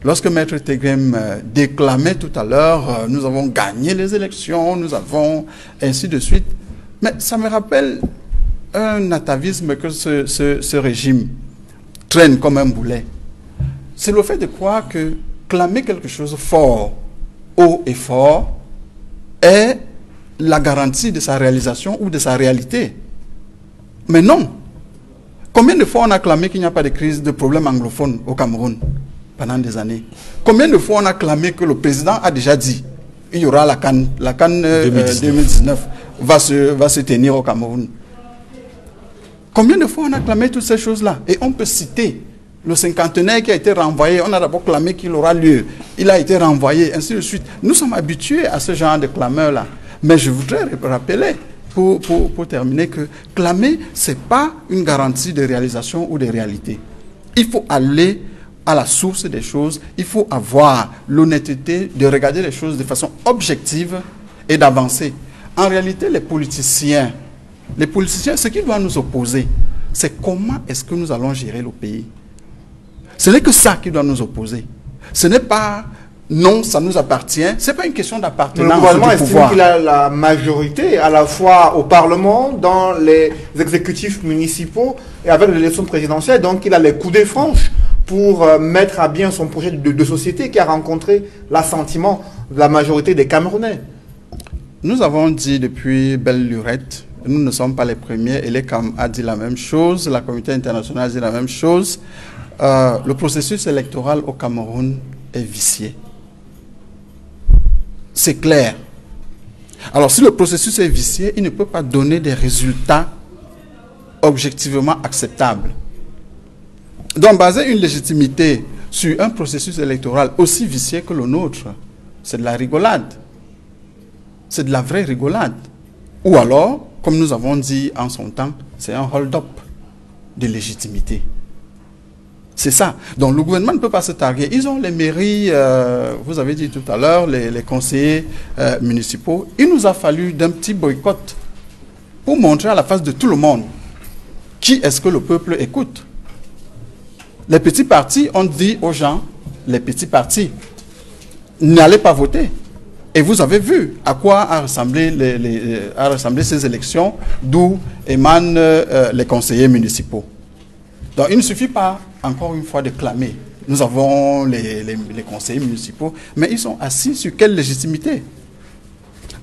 lorsque Maître Tegem déclamait tout à l'heure, nous avons gagné les élections, nous avons ainsi de suite. Mais ça me rappelle un atavisme que ce régime traîne comme un boulet. C'est le fait de croire que clamer quelque chose fort, haut et fort, est la garantie de sa réalisation ou de sa réalité. Mais non. Combien de fois on a clamé qu'il n'y a pas de crise, de problème anglophone au Cameroun pendant des années? Combien de fois on a clamé que le président a déjà dit il y aura la CAN 2019 va se tenir au Cameroun? Combien de fois on a clamé toutes ces choses-là? Et on peut citer le cinquantenaire qui a été renvoyé. On a d'abord clamé qu'il aura lieu. Il a été renvoyé, ainsi de suite. Nous sommes habitués à ce genre de clameurs-là. Mais je voudrais rappeler, pour terminer, que clamer, ce n'est pas une garantie de réalisation ou de réalité. Il faut aller à la source des choses. Il faut avoir l'honnêteté de regarder les choses de façon objective et d'avancer. En réalité, les politiciens, ce qui doit nous opposer, c'est comment est-ce que nous allons gérer le pays. Ce n'est que ça qui doit nous opposer. Ce n'est pas non, ça nous appartient. Ce n'est pas une question d'appartenance. Le gouvernement estime qu'il a la majorité à la fois au Parlement, dans les exécutifs municipaux et avec l'élection présidentielle. Donc il a les coudées franches pour mettre à bien son projet de société qui a rencontré l'assentiment de la majorité des Camerounais. Nous avons dit depuis belle lurette, nous ne sommes pas les premiers, et l'ECAM a dit la même chose, la communauté internationale a dit la même chose. Le processus électoral au Cameroun est vicié. C'est clair. Alors, si le processus est vicié, il ne peut pas donner des résultats objectivement acceptables. Donc, baser une légitimité sur un processus électoral aussi vicié que le nôtre, c'est de la rigolade. C'est de la vraie rigolade. Ou alors, comme nous avons dit en son temps, c'est un hold-up de légitimité. C'est ça. Donc le gouvernement ne peut pas se targuer. Ils ont les mairies, vous avez dit tout à l'heure, les conseillers municipaux. Il nous a fallu d'un petit boycott pour montrer à la face de tout le monde qui est-ce que le peuple écoute. Les petits partis ont dit aux gens, les petits partis, n'allez pas voter. Et vous avez vu à quoi a ressemblé ces élections, d'où émanent les conseillers municipaux. Donc il ne suffit pas, encore une fois, de clamer. Nous avons les conseillers municipaux, mais ils sont assis sur quelle légitimité?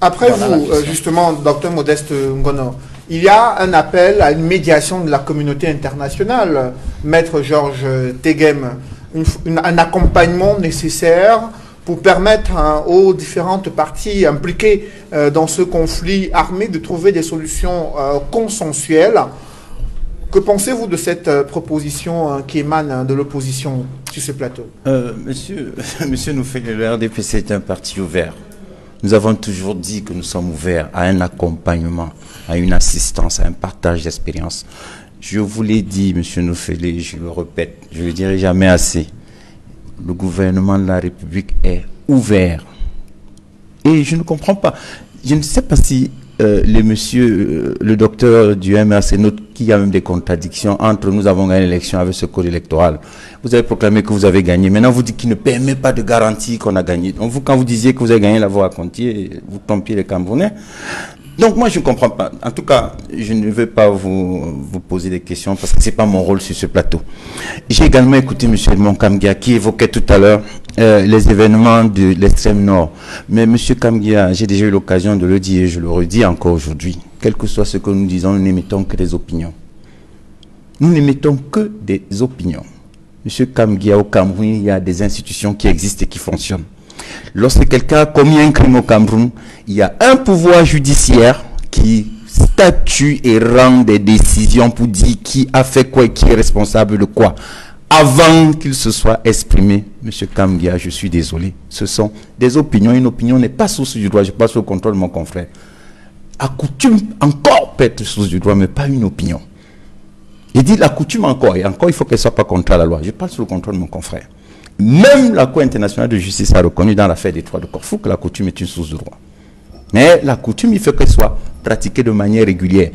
Après vous, justement, Dr Modeste Ngono, il y a un appel à une médiation de la communauté internationale. Maître Georges Tegem, un accompagnement nécessaire pour permettre aux différentes parties impliquées dans ce conflit armé de trouver des solutions consensuelles. Que pensez-vous de cette proposition qui émane de l'opposition sur ce plateau? Monsieur Noufélé, le RDPC est un parti ouvert. Nous avons toujours dit que nous sommes ouverts à un accompagnement, à une assistance, à un partage d'expérience. Je vous l'ai dit, monsieur Noufélé, je le répète, je ne le dirai jamais assez. Le gouvernement de la République est ouvert. Et je ne comprends pas. Je ne sais pas si le docteur du MRC note qu'il y a même des contradictions entre nous avons gagné l'élection avec ce code électoral. Vous avez proclamé que vous avez gagné. Maintenant, vous dites qu'il ne permet pas de garantie qu'on a gagné. Donc, vous, quand vous disiez que vous avez gagné la voix à Contier, vous trompiez les Camerounais. Donc, moi, je ne comprends pas. En tout cas, je ne veux pas vous poser des questions parce que ce n'est pas mon rôle sur ce plateau. J'ai également écouté M. Edmond Kamgia qui évoquait tout à l'heure les événements de l'extrême nord. Mais M. Kamgia, j'ai déjà eu l'occasion de le dire et je le redis encore aujourd'hui. Quel que soit ce que nous disons, nous n'émettons que des opinions. Nous n'émettons que des opinions. M. Kamgia, au Cameroun, il y a des institutions qui existent et qui fonctionnent. Lorsque quelqu'un a commis un crime au Cameroun, il y a un pouvoir judiciaire qui statue et rend des décisions pour dire qui a fait quoi et qui est responsable de quoi. Avant qu'il se soit exprimé, M. Kamgia, je suis désolé. Ce sont des opinions. Une opinion n'est pas source du droit. Je passe au contrôle de mon confrère. À coutume, encore peut être source du droit, mais pas une opinion. Il dit la coutume encore. Et encore, il faut qu'elle ne soit pas contre la loi. Je passe sous le contrôle de mon confrère. Même la Cour internationale de justice a reconnu dans l'affaire des Trois de Corfou que la coutume est une source de droit. Mais la coutume, il faut qu'elle soit pratiquée de manière régulière.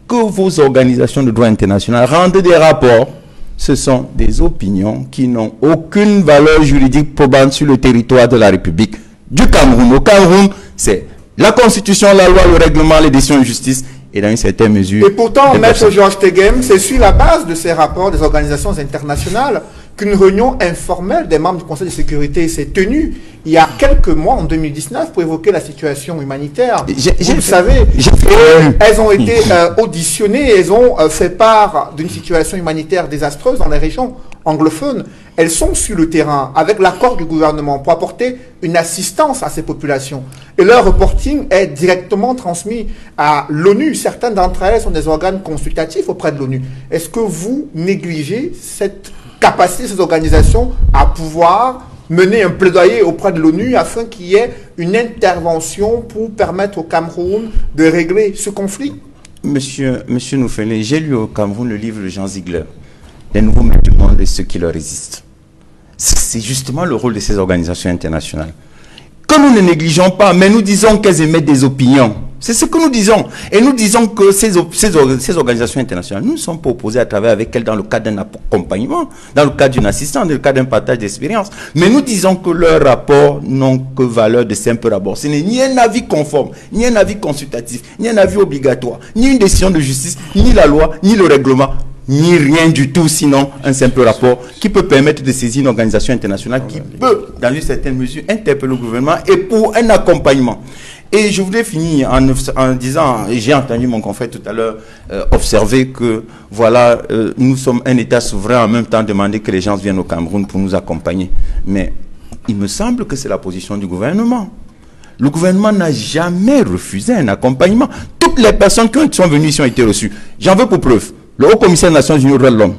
Que vos organisations de droit international rendent des rapports, ce sont des opinions qui n'ont aucune valeur juridique probante sur le territoire de la République du Cameroun. Au Cameroun, c'est la Constitution, la loi, le règlement, les décisions de justice et dans une certaine mesure... Et pourtant, Maître Georges Tegem, c'est sur la base de ces rapports des organisations internationales qu'une réunion informelle des membres du Conseil de sécurité s'est tenue il y a quelques mois, en 2019, pour évoquer la situation humanitaire. Vous le savez, elles ont été auditionnées, elles ont fait part d'une situation humanitaire désastreuse dans les régions anglophones. Elles sont sur le terrain, avec l'accord du gouvernement, pour apporter une assistance à ces populations. Et leur reporting est directement transmis à l'ONU. Certaines d'entre elles sont des organes consultatifs auprès de l'ONU. Est-ce que vous négligez cette capacité de ces organisations à pouvoir mener un plaidoyer auprès de l'ONU afin qu'il y ait une intervention pour permettre au Cameroun de régler ce conflit? Monsieur Noufélé, j'ai lu au Cameroun le livre de Jean Ziegler, Les nouveaux maîtres du monde et ceux qui leur résistent. C'est justement le rôle de ces organisations internationales. Que nous ne négligeons pas, mais nous disons qu'elles émettent des opinions. C'est ce que nous disons. Et nous disons que ces organisations internationales, nous ne sommes pas opposés à travailler avec elles dans le cadre d'un accompagnement, dans le cadre d'une assistance, dans le cadre d'un partage d'expérience. Mais nous disons que leurs rapports n'ont que valeur de simple rapport. Ce n'est ni un avis conforme, ni un avis consultatif, ni un avis obligatoire, ni une décision de justice, ni la loi, ni le règlement, ni rien du tout, sinon un simple rapport qui peut permettre de saisir une organisation internationale qui peut, dans une certaine mesure, interpeller le gouvernement et pour un accompagnement. Et je voudrais finir en disant, j'ai entendu mon confrère tout à l'heure observer que, voilà, nous sommes un État souverain, en même temps demander que les gens viennent au Cameroun pour nous accompagner. Mais il me semble que c'est la position du gouvernement. Le gouvernement n'a jamais refusé un accompagnement. Toutes les personnes qui sont venues ici ont été reçues. J'en veux pour preuve. Le haut-commissaire des Nations Unies aux droits de l'homme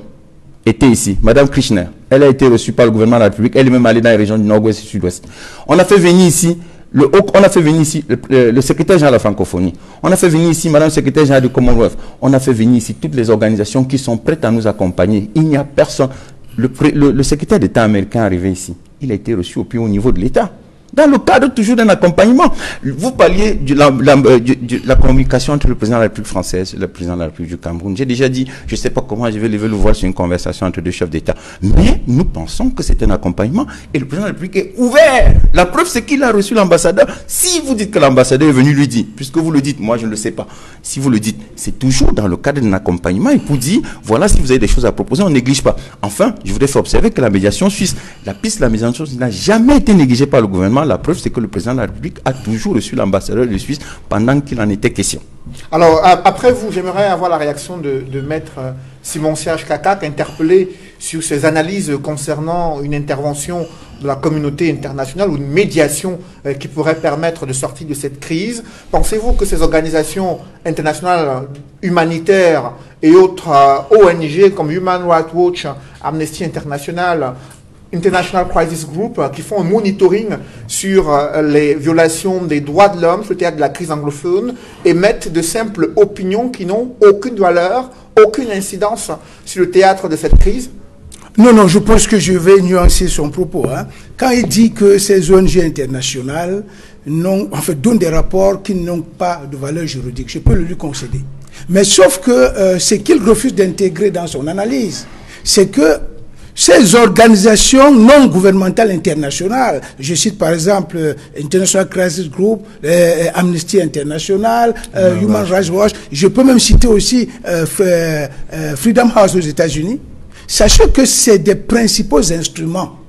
était ici, Madame Krishner. Elle a été reçue par le gouvernement de la République. Elle est même allée dans les régions du Nord-Ouest et du Sud-Ouest. On a fait venir ici le secrétaire général de la francophonie. On a fait venir ici Madame le secrétaire général du Commonwealth. On a fait venir ici toutes les organisations qui sont prêtes à nous accompagner. Il n'y a personne. Le secrétaire d'État américain est arrivé ici. Il a été reçu au plus haut niveau de l'État. Dans le cadre toujours d'un accompagnement. Vous parliez de la communication entre le président de la République française et le président de la République du Cameroun. J'ai déjà dit, je ne sais pas comment je vais lever le voile sur une conversation entre deux chefs d'État. Mais nous pensons que c'est un accompagnement et le président de la République est ouvert. La preuve, c'est qu'il a reçu l'ambassadeur. Si vous dites que l'ambassadeur est venu lui dire, puisque vous le dites, moi je ne le sais pas, si vous le dites, c'est toujours dans le cadre d'un accompagnement et pour dire, voilà, si vous avez des choses à proposer, on ne néglige pas. Enfin, je voudrais faire observer que la médiation suisse, la piste de la médiation suisse n'a jamais été négligée par le gouvernement. La preuve, c'est que le président de la République a toujours reçu l'ambassadeur de Suisse pendant qu'il en était question. Alors, après vous, j'aimerais avoir la réaction de Maître Simon Serge Kakak, interpellé sur ses analyses concernant une intervention de la communauté internationale ou une médiation qui pourrait permettre de sortir de cette crise. Pensez-vous que ces organisations internationales humanitaires et autres ONG comme Human Rights Watch, Amnesty International Crisis Group, qui font un monitoring sur les violations des droits de l'homme sur le théâtre de la crise anglophone, émettent de simples opinions qui n'ont aucune valeur, aucune incidence sur le théâtre de cette crise? Non, je pense que je vais nuancer son propos. Quand il dit que ces ONG internationales donnent des rapports qui n'ont pas de valeur juridique, je peux le lui concéder. Mais sauf que ce qu'il refuse d'intégrer dans son analyse, c'est que ces organisations non gouvernementales internationales, je cite par exemple International Crisis Group, Amnesty International, Human Rights Watch, je peux même citer aussi Freedom House aux États-Unis. Sachez que c'est des principaux instruments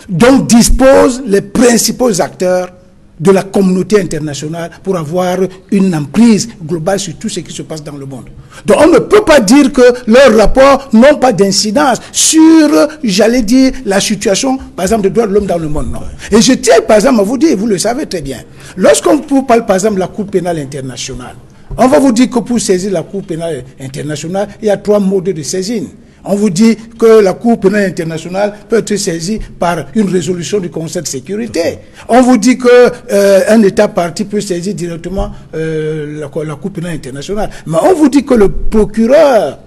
dont disposent les principaux acteurs de la communauté internationale pour avoir une emprise globale sur tout ce qui se passe dans le monde. Donc on ne peut pas dire que leurs rapports n'ont pas d'incidence sur, j'allais dire, la situation, par exemple, des droits de l'homme dans le monde. Non. Et je tiens, par exemple, à vous dire, vous le savez très bien, lorsqu'on vous parle, par exemple, de la Cour pénale internationale, on va vous dire que pour saisir la Cour pénale internationale, il y a 3 modes de saisine. On vous dit que la Cour pénale internationale peut être saisie par une résolution du Conseil de sécurité. On vous dit qu'un État parti peut saisir directement la Cour pénale internationale. Mais on vous dit que le procureur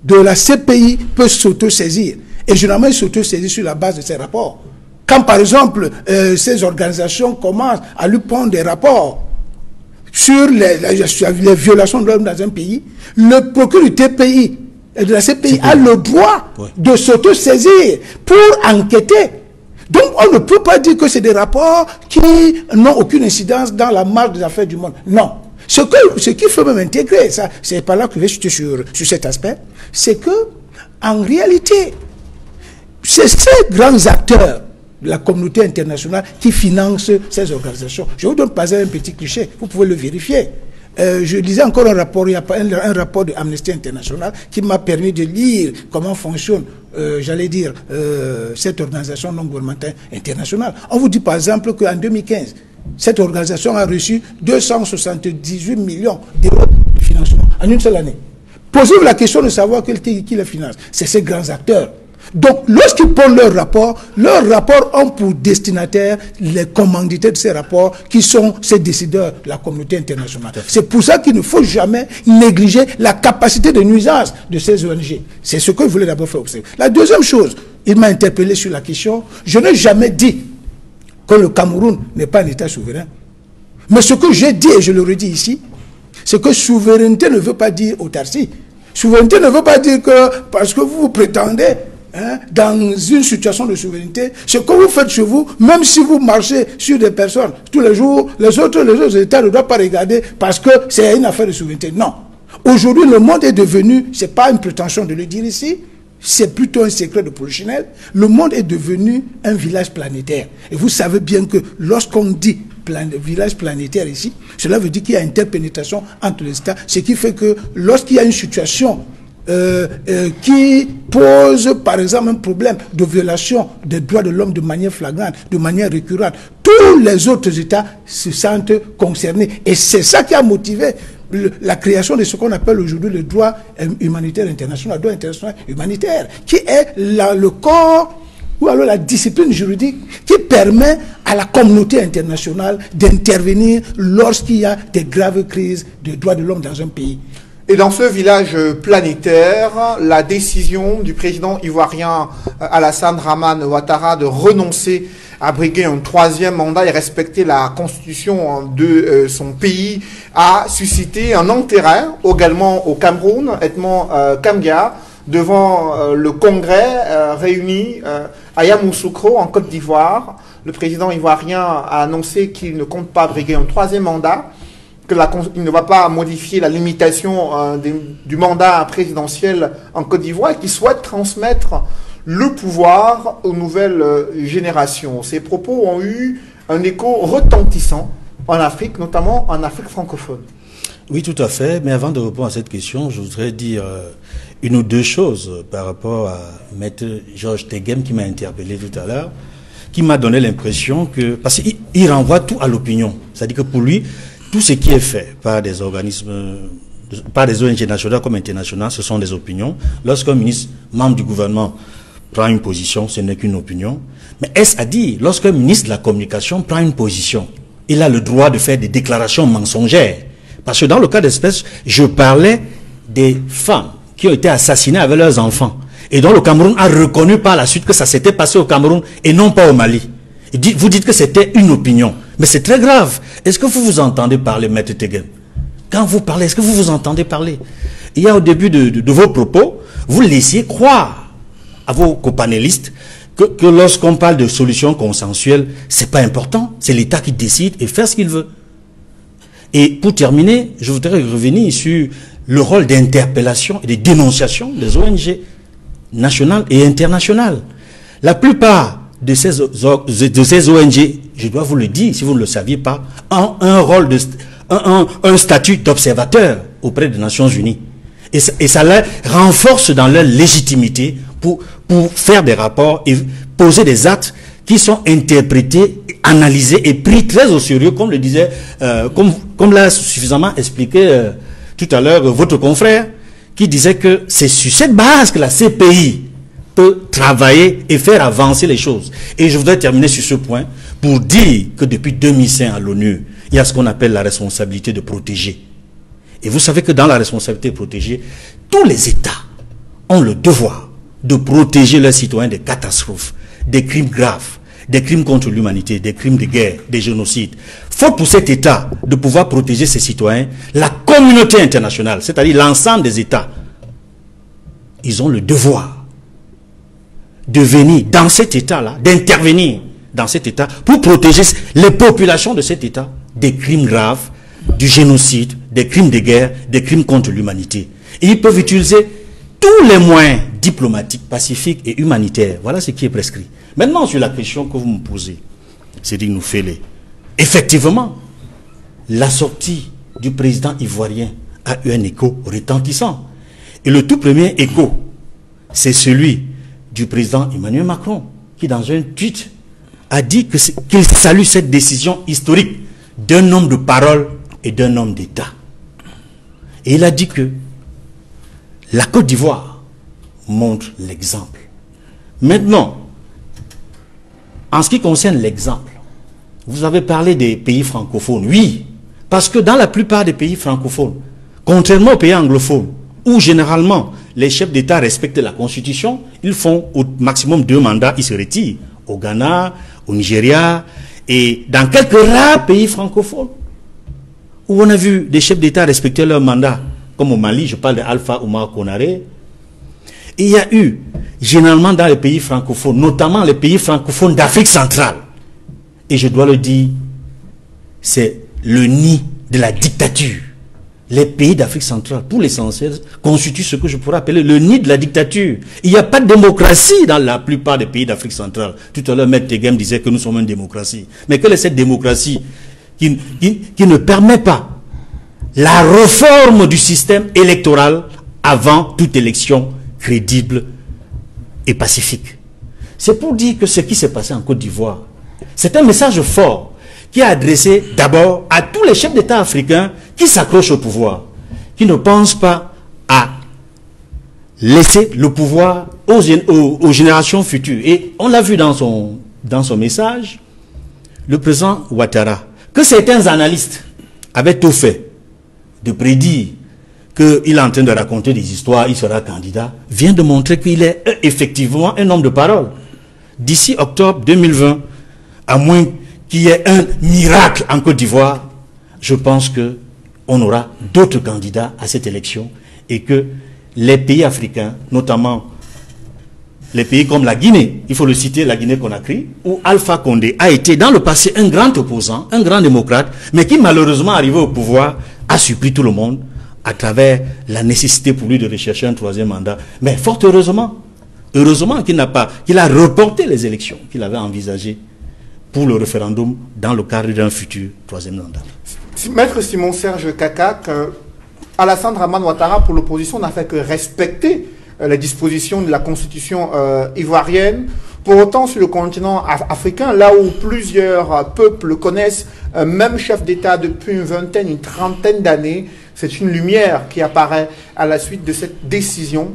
de la CPI peut s'auto-saisir. Et généralement, il s'auto-saisit sur la base de ses rapports. Quand, par exemple, ces organisations commencent à lui prendre des rapports sur les violations de l'homme dans un pays, le procureur du TPI et de la CPI a le droit de s'auto-saisir pour enquêter. Donc on ne peut pas dire que c'est des rapports qui n'ont aucune incidence dans la marche des affaires du monde. Non. Ce qu'il faut même intégrer, ça, c'est par là que je vais chuter sur cet aspect, c'est que en réalité, c'est ces grands acteurs de la communauté internationale qui financent ces organisations. Je vous donne par exemple un petit cliché, vous pouvez le vérifier. Je lisais encore un rapport, il y a un rapport de Amnesty International qui m'a permis de lire comment fonctionne, j'allais dire, cette organisation non gouvernementale internationale. On vous dit par exemple qu'en 2015, cette organisation a reçu 278 millions d'euros de financement en une seule année. Posez-vous la question de savoir qui les finance. C'est ces grands acteurs. Donc, lorsqu'ils prennent leurs rapports ont pour destinataire les commanditaires de ces rapports qui sont ces décideurs de la communauté internationale. C'est pour ça qu'il ne faut jamais négliger la capacité de nuisance de ces ONG. C'est ce que je voulais d'abord faire observer. La deuxième chose, il m'a interpellé sur la question, je n'ai jamais dit que le Cameroun n'est pas un État souverain. Mais ce que j'ai dit, et je le redis ici, c'est que souveraineté ne veut pas dire autarcie. Souveraineté ne veut pas dire que, parce que vous prétendez, dans une situation de souveraineté, ce que vous faites chez vous, même si vous marchez sur des personnes tous les jours, les autres États ne doivent pas regarder parce que c'est une affaire de souveraineté. Non. Aujourd'hui, le monde est devenu, ce n'est pas une prétention de le dire ici, c'est plutôt un secret de polichinelle, le monde est devenu un village planétaire. Et vous savez bien que lorsqu'on dit village planétaire ici, cela veut dire qu'il y a interpénétration entre les États, ce qui fait que lorsqu'il y a une situation qui pose par exemple un problème de violation des droits de l'homme de manière flagrante, de manière récurrente, tous les autres États se sentent concernés. Et c'est ça qui a motivé la création de ce qu'on appelle aujourd'hui le droit humanitaire international, le droit international humanitaire, qui est le corps ou alors la discipline juridique qui permet à la communauté internationale d'intervenir lorsqu'il y a des graves crises de droits de l'homme dans un pays. Et dans ce village planétaire, la décision du président ivoirien Alassane Dramane Ouattara de renoncer à briguer un 3e mandat et respecter la constitution de son pays a suscité un intérêt également au Cameroun, Edmond Kamga, devant le Congrès réuni à Yamoussoukro en Côte d'Ivoire. Le président ivoirien a annoncé qu'il ne compte pas briguer un 3e mandat, qu'il ne va pas modifier la limitation du mandat présidentiel en Côte d'Ivoire et qu'il souhaite transmettre le pouvoir aux nouvelles générations. Ces propos ont eu un écho retentissant en Afrique, notamment en Afrique francophone. Oui, tout à fait. Mais avant de répondre à cette question, je voudrais dire une ou deux choses par rapport à Maître Georges Teghem qui m'a interpellé tout à l'heure, qui m'a donné l'impression que... Parce qu'il renvoie tout à l'opinion. C'est-à-dire que pour lui, tout ce qui est fait par des organismes, par des ONG nationales comme internationales, ce sont des opinions. Lorsqu'un ministre, membre du gouvernement, prend une position, ce n'est qu'une opinion. Mais est-ce à dire, lorsqu'un ministre de la communication prend une position, il a le droit de faire des déclarations mensongères? Parce que dans le cas d'espèce, je parlais des femmes qui ont été assassinées avec leurs enfants et dont le Cameroun a reconnu par la suite que ça s'était passé au Cameroun et non pas au Mali. Vous dites que c'était une opinion. Mais c'est très grave. Est-ce que vous vous entendez parler, Maître Teghem? Quand vous parlez, est-ce que vous vous entendez parler? Il y a au début de vos propos, vous laissiez croire à vos copanélistes que lorsqu'on parle de solutions consensuelles, c'est pas important. C'est l'État qui décide et fait ce qu'il veut. Et pour terminer, je voudrais revenir sur le rôle d'interpellation et de dénonciation des ONG nationales et internationales. La plupart de ces ONG, je dois vous le dire, si vous ne le saviez pas, ont un statut d'observateur auprès des Nations Unies. Et ça les renforce dans leur légitimité pour faire des rapports et poser des actes qui sont interprétés, analysés et pris très au sérieux, comme le disait, comme l'a suffisamment expliqué tout à l'heure votre confrère, qui disait que c'est sur cette base que la CPI peut travailler et faire avancer les choses. Et je voudrais terminer sur ce point pour dire que depuis 2005 à l'ONU, il y a ce qu'on appelle la responsabilité de protéger. Et vous savez que dans la responsabilité de protéger, tous les États ont le devoir de protéger leurs citoyens des catastrophes, des crimes graves, des crimes contre l'humanité, des crimes de guerre, des génocides. Faut pour cet État de pouvoir protéger ses citoyens, la communauté internationale, c'est-à-dire l'ensemble des États, ils ont le devoir de venir dans cet État-là, d'intervenir dans cet État pour protéger les populations de cet État des crimes graves, du génocide, des crimes de guerre, des crimes contre l'humanité. Et ils peuvent utiliser tous les moyens diplomatiques, pacifiques et humanitaires. Voilà ce qui est prescrit. Maintenant, sur la question que vous me posez, c'est dit nous fait-les. Effectivement, la sortie du président ivoirien a eu un écho retentissant. Et le tout premier écho, c'est celui du président Emmanuel Macron, qui dans un tweet a dit qu'il salue cette décision historique d'un homme de parole et d'un homme d'État. Et il a dit que la Côte d'Ivoire montre l'exemple. Maintenant, en ce qui concerne l'exemple, vous avez parlé des pays francophones. Oui, parce que dans la plupart des pays francophones, contrairement aux pays anglophones, où généralement les chefs d'État respectent la Constitution, ils font au maximum 2 mandats, ils se retirent. Au Ghana, au Nigeria et dans quelques rares pays francophones, où on a vu des chefs d'État respecter leur mandat, comme au Mali, je parle d'Alpha Oumar Konaré. Il y a eu, généralement dans les pays francophones, notamment les pays francophones d'Afrique centrale, et je dois le dire, c'est le nid de la dictature. Les pays d'Afrique centrale, pour l'essentiel, constituent ce que je pourrais appeler le nid de la dictature. Il n'y a pas de démocratie dans la plupart des pays d'Afrique centrale. Tout à l'heure, Maître Tegem disait que nous sommes une démocratie. Mais quelle est cette démocratie qui ne permet pas la réforme du système électoral avant toute élection crédible et pacifique? C'est pour dire que ce qui s'est passé en Côte d'Ivoire, c'est un message fort qui est adressé d'abord à tous les chefs d'État africains qui s'accrochent au pouvoir, qui ne pensent pas à laisser le pouvoir aux générations futures. Et on l'a vu dans son message, le président Ouattara, que certains analystes avaient tout fait de prédire qu'il est en train de raconter des histoires, il sera candidat, vient de montrer qu'il est effectivement un homme de parole. D'ici octobre 2020, à moins qu'il y ait un miracle en Côte d'Ivoire, je pense qu'on aura d'autres candidats à cette élection et que les pays africains, notamment les pays comme la Guinée, il faut le citer, la Guinée-Conakry, où Alpha Condé a été dans le passé un grand opposant, un grand démocrate, mais qui malheureusement arrivé au pouvoir a surpris tout le monde à travers la nécessité pour lui de rechercher un troisième mandat. Mais fort heureusement qu'il a reporté les élections qu'il avait envisagées pour le référendum dans le cadre d'un futur troisième mandat. Maître Simon-Serge Kakak, Alassane Dramane Ouattara pour l'opposition n'a fait que respecter les dispositions de la constitution ivoirienne. Pour autant, sur le continent africain, là où plusieurs peuples connaissent un même chef d'État depuis une vingtaine, une trentaine d'années, c'est une lumière qui apparaît à la suite de cette décision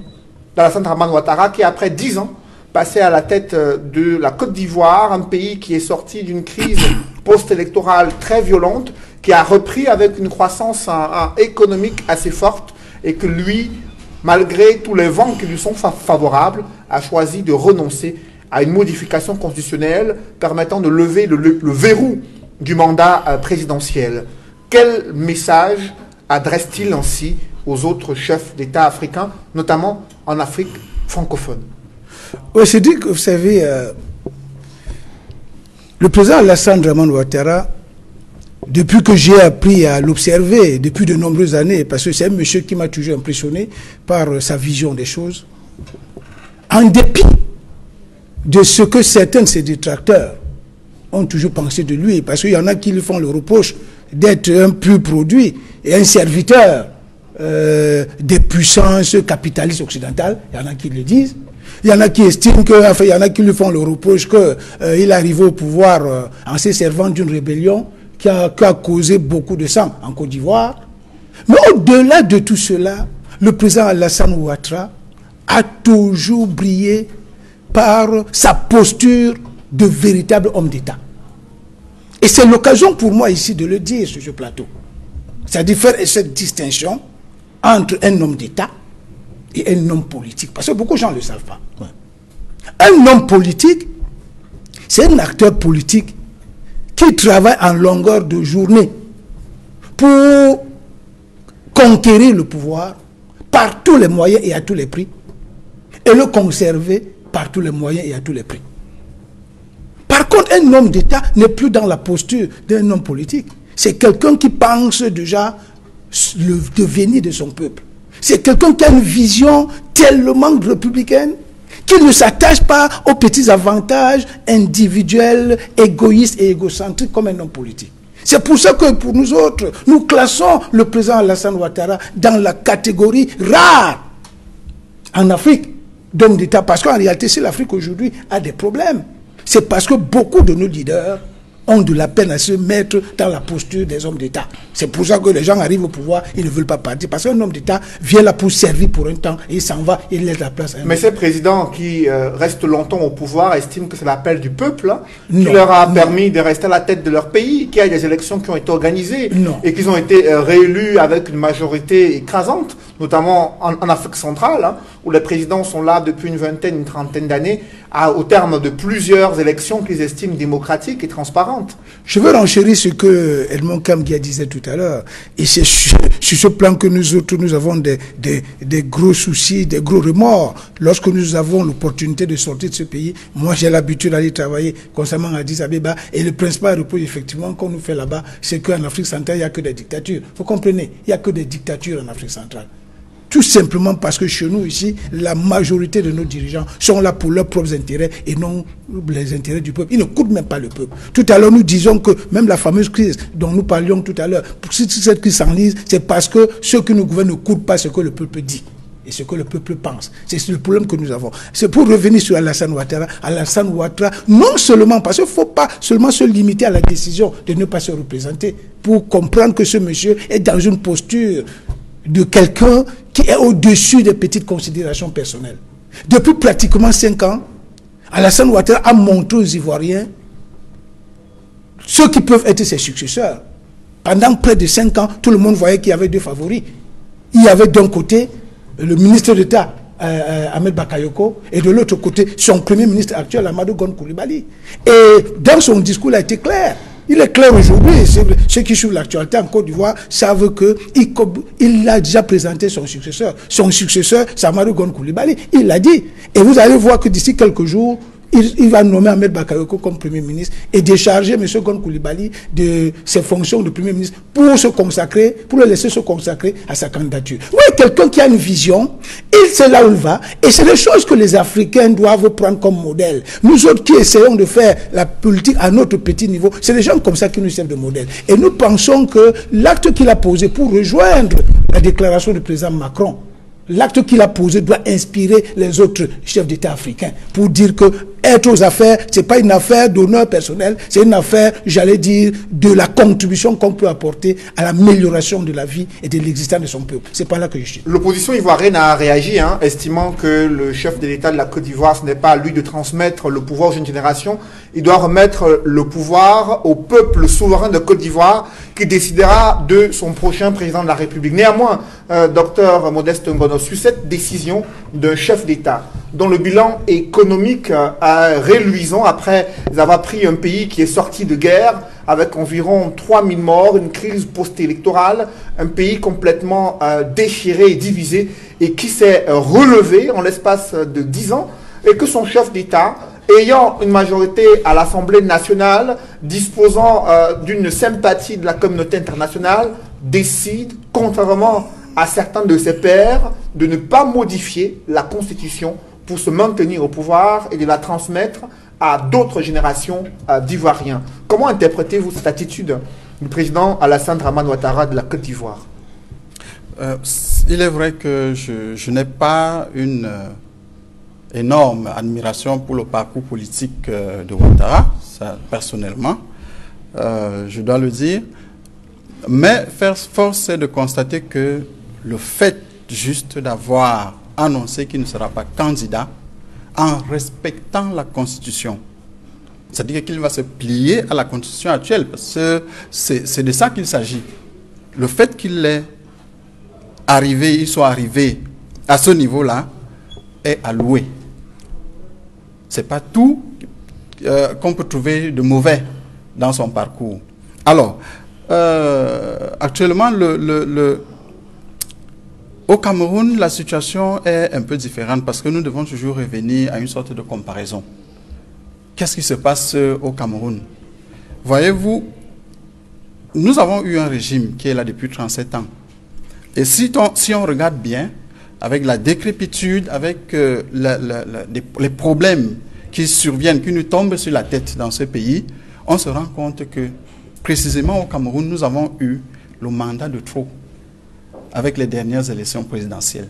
d'Alassane Dramane Ouattara qui, après 10 ans, passait à la tête de la Côte d'Ivoire, un pays qui est sorti d'une crise post-électorale très violente, qui a repris avec une croissance économique assez forte et que lui, malgré tous les vents qui lui sont favorables, a choisi de renoncer à une modification constitutionnelle permettant de lever le verrou du mandat présidentiel. Quel message adresse-t-il ainsi aux autres chefs d'État africains, notamment en Afrique francophone? Oui, c'est dit que, vous savez, le président Alassane Dramane Ouattara, depuis que j'ai appris à l'observer, depuis de nombreuses années, parce que c'est un monsieur qui m'a toujours impressionné par sa vision des choses, en dépit de ce que certains de ses détracteurs ont toujours pensé de lui, parce qu'il y en a qui lui font le reproche d'être un pur produit et un serviteur des puissances capitalistes occidentales, il y en a qui le disent. Il y en a qui estiment que, enfin, il y en a qui lui font le reproche qu'il est arrivé au pouvoir en se servant d'une rébellion qui a causé beaucoup de sang en Côte d'Ivoire. Mais au-delà de tout cela, le président Alassane Ouattara a toujours brillé par sa posture de véritable homme d'État. Et c'est l'occasion pour moi ici de le dire sur ce plateau. C'est-à-dire faire cette distinction entre un homme d'État et un homme politique. Parce que beaucoup de gens ne le savent pas. Ouais. Un homme politique, c'est un acteur politique qui travaille en longueur de journée pour conquérir le pouvoir par tous les moyens et à tous les prix, et le conserver par tous les moyens et à tous les prix. Par contre, un homme d'État n'est plus dans la posture d'un homme politique. C'est quelqu'un qui pense déjà le devenir de son peuple. C'est quelqu'un qui a une vision tellement républicaine qu'il ne s'attache pas aux petits avantages individuels, égoïstes et égocentriques comme un homme politique. C'est pour ça que pour nous autres, nous classons le président Alassane Ouattara dans la catégorie rare en Afrique d'hommes d'État. Parce qu'en réalité, si l'Afrique aujourd'hui a des problèmes, c'est parce que beaucoup de nos leaders ont de la peine à se mettre dans la posture des hommes d'État. C'est pour ça que les gens arrivent au pouvoir, ils ne veulent pas partir. Parce qu'un homme d'État vient là pour servir pour un temps, et il s'en va, il laisse la place à un Mais autre. ces présidents qui restent longtemps au pouvoir estiment que c'est l'appel du peuple qui leur a permis de rester à la tête de leur pays, qu'il y a des élections qui ont été organisées et qu'ils ont été réélus avec une majorité écrasante. notamment en Afrique centrale, hein, où les présidents sont là depuis une vingtaine, une trentaine d'années, au terme de plusieurs élections qu'ils estiment démocratiques et transparentes. Je veux renchérir ce que Edmond Kamgia disait tout à l'heure. Et c'est sur ce plan que nous autres, nous avons des gros soucis, des gros remords. Lorsque nous avons l'opportunité de sortir de ce pays, moi j'ai l'habitude d'aller travailler constamment à Addis Abeba, et le principal repos effectivement qu'on nous fait là-bas, c'est qu'en Afrique centrale, il n'y a que des dictatures. Vous comprenez? Il n'y a que des dictatures en Afrique centrale. Tout simplement parce que chez nous, ici, la majorité de nos dirigeants sont là pour leurs propres intérêts et non les intérêts du peuple. Ils ne coûtent même pas le peuple. Tout à l'heure, nous disions que même la fameuse crise dont nous parlions tout à l'heure, si cette crise s'enlise, c'est parce que ceux qui nous gouvernent ne coûtent pas ce que le peuple dit et ce que le peuple pense. C'est le problème que nous avons. C'est pour revenir sur Alassane Ouattara. Alassane Ouattara, non seulement, parce qu'il ne faut pas seulement se limiter à la décision de ne pas se représenter, pour comprendre que ce monsieur est dans une posture de quelqu'un qui est au-dessus des petites considérations personnelles. Depuis pratiquement 5 ans, Alassane Ouattara a montré aux Ivoiriens ceux qui peuvent être ses successeurs. Pendant près de 5 ans, tout le monde voyait qu'il y avait 2 favoris. Il y avait d'un côté le ministre d'État, Ahmed Bakayoko, et de l'autre côté, son premier ministre actuel, Amadou Gon Coulibaly. Et dans son discours, il a été clair. Il est clair aujourd'hui, ceux qui suivent l'actualité en Côte d'Ivoire savent qu'il a déjà présenté son successeur. Son successeur, c'est Amadou Gon Coulibaly. Il l'a dit. Et vous allez voir que d'ici quelques jours, il va nommer Ahmed Bakayoko comme Premier ministre et décharger M. Gon Coulibaly de ses fonctions de Premier ministre pour se consacrer, pour le laisser se consacrer à sa candidature. Oui, quelqu'un qui a une vision, il sait là où il va, et c'est des choses que les Africains doivent prendre comme modèle. Nous autres qui essayons de faire la politique à notre petit niveau, c'est des gens comme ça qui nous servent de modèle. Et nous pensons que l'acte qu'il a posé pour rejoindre la déclaration du président Macron, l'acte qu'il a posé doit inspirer les autres chefs d'État africains pour dire que être aux affaires, c'est pas une affaire d'honneur personnel, c'est une affaire, j'allais dire, de la contribution qu'on peut apporter à l'amélioration de la vie et de l'existence de son peuple. C'est pas là que je suis. L'opposition ivoirienne a réagi, estimant que le chef de l'État de la Côte d'Ivoire, ce n'est pas à lui de transmettre le pouvoir aux jeunes générations, il doit remettre le pouvoir au peuple souverain de Côte d'Ivoire qui décidera de son prochain président de la République. Néanmoins, docteur Modeste Ngono, sur cette décision d'un chef d'État, dont le bilan économique reluisant après avoir pris un pays qui est sorti de guerre avec environ 3000 morts, une crise post-électorale, un pays complètement déchiré et divisé et qui s'est relevé en l'espace de 10 ans et que son chef d'État, ayant une majorité à l'Assemblée nationale, disposant d'une sympathie de la communauté internationale, décide, contrairement à certains de ses pairs, de ne pas modifier la Constitution pour se maintenir au pouvoir et de la transmettre à d'autres générations d'Ivoiriens. Comment interprétez-vous cette attitude du président Alassane Dramane Ouattara de la Côte d'Ivoire? Il est vrai que je n'ai pas une énorme admiration pour le parcours politique de Ouattara, ça, personnellement, je dois le dire. Mais force est de constater que le fait juste d'avoir annoncé qu'il ne sera pas candidat en respectant la Constitution, c'est-à-dire qu'il va se plier à la Constitution actuelle, parce que c'est de ça qu'il s'agit. Le fait qu'il soit arrivé à ce niveau-là est à louer. Ce n'est pas tout qu'on peut trouver de mauvais dans son parcours. Alors, actuellement, au Cameroun, la situation est un peu différente parce que nous devons toujours revenir à une sorte de comparaison. Qu'est-ce qui se passe au Cameroun? Voyez-vous, nous avons eu un régime qui est là depuis 37 ans. Et si on regarde bien, avec la décrépitude, avec les problèmes qui surviennent, qui nous tombent sur la tête dans ce pays, on se rend compte que, précisément au Cameroun, nous avons eu le mandat de trop avec les dernières élections présidentielles.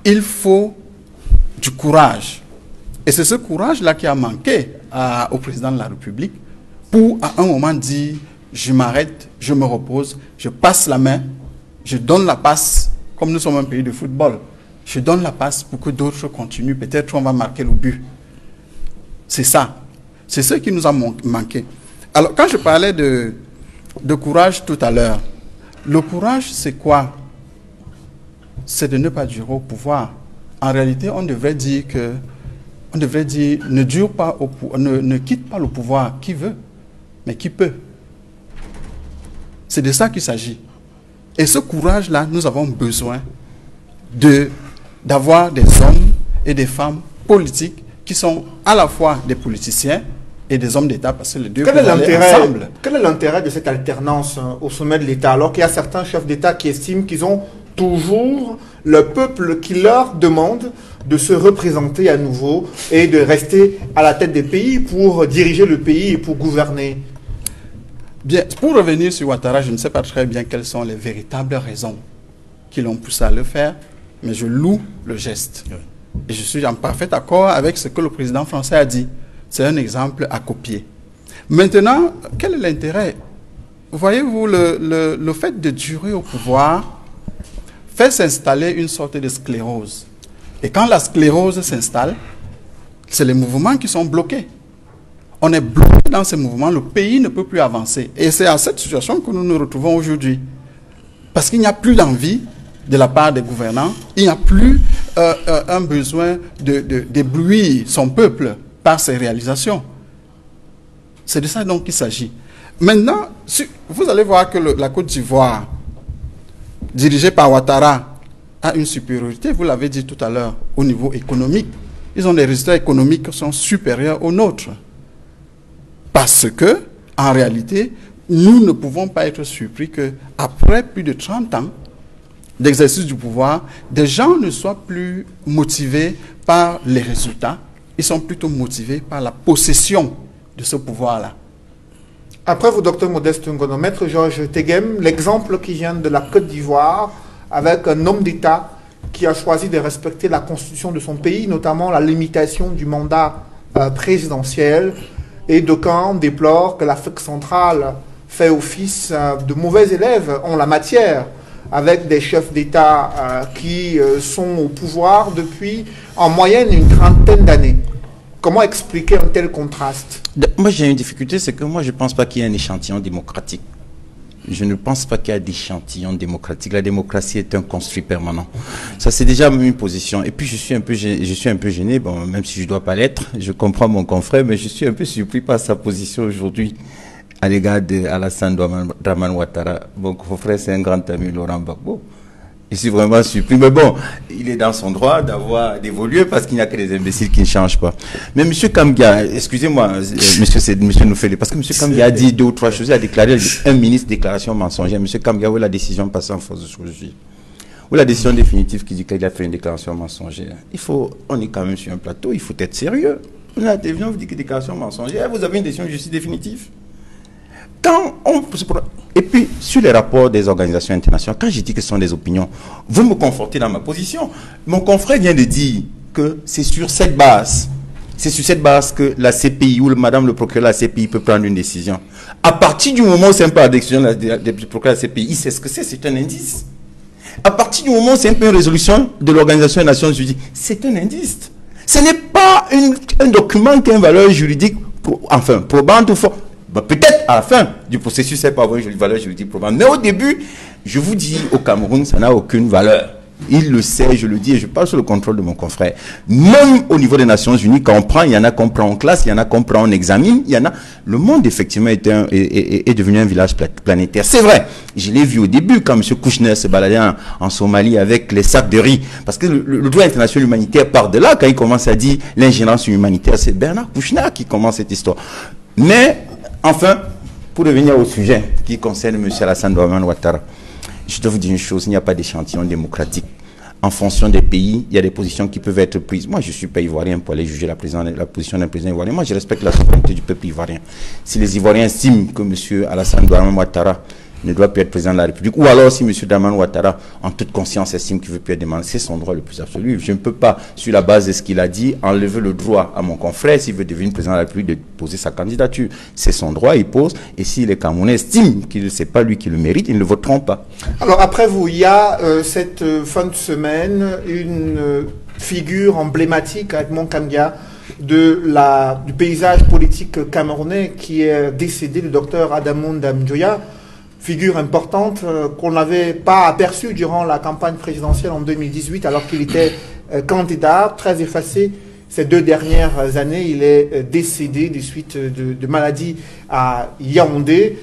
Il faut du courage. Et c'est ce courage-là qui a manqué au président de la République pour, à un moment, dire « je m'arrête, je me repose, je passe la main, je donne la passe ». Comme nous sommes un pays de football, je donne la passe pour que d'autres continuent. Peut-être on va marquer le but. C'est ça. C'est ce qui nous a manqué. Alors, quand je parlais de courage tout à l'heure, le courage, c'est quoi? c'est de ne pas durer au pouvoir. En réalité, on devrait dire ne quitte pas le pouvoir qui veut, mais qui peut. C'est de ça qu'il s'agit. Et ce courage-là, nous avons besoin d'avoir des hommes et des femmes politiques qui sont à la fois des politiciens et des hommes d'État, parce que les deux peuvent aller ensemble. Quel est l'intérêt de cette alternance au sommet de l'État, alors qu'il y a certains chefs d'État qui estiment qu'ils ont toujours le peuple qui leur demande de se représenter à nouveau et de rester à la tête des pays pour diriger le pays et pour gouverner? Bien, pour revenir sur Ouattara, je ne sais pas très bien quelles sont les véritables raisons qui l'ont poussé à le faire, mais je loue le geste. Oui. Et je suis en parfait accord avec ce que le président français a dit. C'est un exemple à copier. Maintenant, quel est l'intérêt? Voyez-vous, le fait de durer au pouvoir fait s'installer une sorte de sclérose. Et quand la sclérose s'installe, c'est les mouvements qui sont bloqués. On est bloqué dans ces mouvements, le pays ne peut plus avancer. Et c'est à cette situation que nous nous retrouvons aujourd'hui. Parce qu'il n'y a plus d'envie de la part des gouvernants, il n'y a plus un besoin d'éblouir son peuple par ses réalisations. C'est de ça donc qu'il s'agit. Maintenant, vous allez voir que la Côte d'Ivoire, dirigée par Ouattara, a une supériorité, vous l'avez dit tout à l'heure, au niveau économique. Ils ont des résultats économiques qui sont supérieurs aux nôtres. Parce que, en réalité, nous ne pouvons pas être surpris qu'après plus de 30 ans d'exercice du pouvoir, des gens ne soient plus motivés par les résultats, ils sont plutôt motivés par la possession de ce pouvoir-là. Après vous, docteur Modeste Ngono, maître Georges Teghem, l'exemple qui vient de la Côte d'Ivoire, avec un homme d'État qui a choisi de respecter la constitution de son pays, notamment la limitation du mandat présidentiel, et d'aucuns déplorent que l'Afrique centrale fait office de mauvais élèves en la matière, avec des chefs d'État qui sont au pouvoir depuis en moyenne une trentaine d'années. Comment expliquer un tel contraste? Moi, j'ai une difficulté, c'est que moi, je ne pense pas qu'il y ait un échantillon démocratique. Je ne pense pas qu'il y ait d'échantillon démocratique. La démocratie est un construit permanent. Ça, c'est déjà une position. Et puis, je suis un peu gêné, bon, même si je ne dois pas l'être. Je comprends mon confrère, mais je suis un peu surpris par sa position aujourd'hui à l'égard d'Alassane Dramane Ouattara. Mon confrère, c'est un grand ami, Laurent Gbagbo. Je suis vraiment surpris. Mais bon, il est dans son droit d'évoluer parce qu'il n'y a que des imbéciles qui ne changent pas. Mais M. Kambia, excusez-moi, monsieur Noufele, parce que M. Kambia a dit 2 ou 3 choses. Il a déclaré un ministre déclaration mensongère. M. Kambia, où est la décision passée en force de chirurgie? Où est la décision définitive qui dit qu'il a fait une déclaration mensongère? On est quand même sur un plateau, il faut être sérieux. Vous avez la télévision, vous dites que déclaration mensongère, vous avez une décision de justice définitive. Et puis, sur les rapports des organisations internationales, quand je dis que ce sont des opinions, vous me confortez dans ma position. Mon confrère vient de dire que c'est sur cette base que la CPI ou madame le procureur de la CPI peut prendre une décision. À partir du moment où c'est un peu la décision du procureur de la CPI, il sait ce que c'est un indice. À partir du moment où c'est un peu une résolution de l'Organisation des Nations Unies, c'est un indice. Ce n'est pas un document qui a une valeur juridique, probante ou forte. Peut-être à la fin du processus, ça peut avoir une valeur juridique probante. Mais au début, je vous dis, au Cameroun, ça n'a aucune valeur. Il le sait, je le dis, et je parle sous le contrôle de mon confrère. Même au niveau des Nations Unies, quand on prend, il y en a qu'on prend en classe, il y en a qu'on prend en examine, il y en a... Le monde, effectivement, est devenu un village planétaire. C'est vrai, je l'ai vu au début, quand M. Kouchner se baladait en Somalie avec les sacs de riz. Parce que le droit international humanitaire part de là, quand il commence à dire l'ingérence humanitaire, c'est Bernard Kouchner qui commence cette histoire. Mais... Enfin, pour revenir au sujet qui concerne M. Alassane Dramane Ouattara, je dois vous dire une chose, il n'y a pas d'échantillon démocratique. En fonction des pays, il y a des positions qui peuvent être prises. Moi, je ne suis pas ivoirien pour aller juger la position d'un président ivoirien. Moi, je respecte la souveraineté du peuple ivoirien. Si les Ivoiriens estiment que M. Alassane Dramane Ouattara ne doit plus être président de la République, ou alors si M. Dramane Ouattara, en toute conscience, estime qu'il ne veut plus être demandé, c'est son droit le plus absolu. Je ne peux pas, sur la base de ce qu'il a dit, enlever le droit à mon confrère, s'il veut devenir président de la République, de poser sa candidature. C'est son droit, il pose, et si les Camerounais estiment que ce n'est pas lui qui le mérite, ils ne le voteront pas. Alors après vous, il y a cette fin de semaine une figure emblématique à Edmond Kambia du paysage politique camerounais qui est décédé, le docteur Adamou Ndamdjoya, figure importante qu'on n'avait pas aperçue durant la campagne présidentielle en 2018, alors qu'il était candidat, très effacé ces 2 dernières années. Il est décédé des suites de maladies à Yaoundé.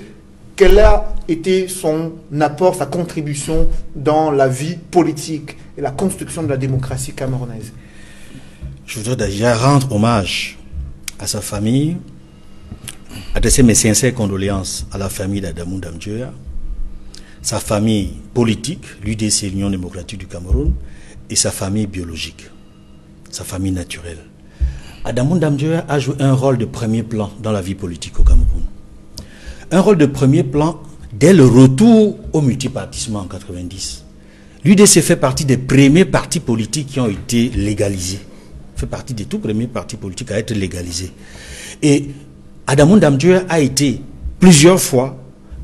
Quel a été son apport, sa contribution dans la vie politique et la construction de la démocratie camerounaise? Je voudrais déjà rendre hommage à sa famille, adresser mes sincères condoléances à la famille d'Adamou Dame-Dioya, sa famille politique, l'UDC, l'Union démocratique du Cameroun, et sa famille biologique, sa famille naturelle. Adamou Dame-Dioya a joué un rôle de premier plan dans la vie politique au Cameroun. Un rôle de premier plan dès le retour au multipartisme en 90. L'UDC fait partie des premiers partis politiques qui ont été légalisés. Fait partie des tout premiers partis politiques à être légalisés. Et Adamou Dame-Dioya a été plusieurs fois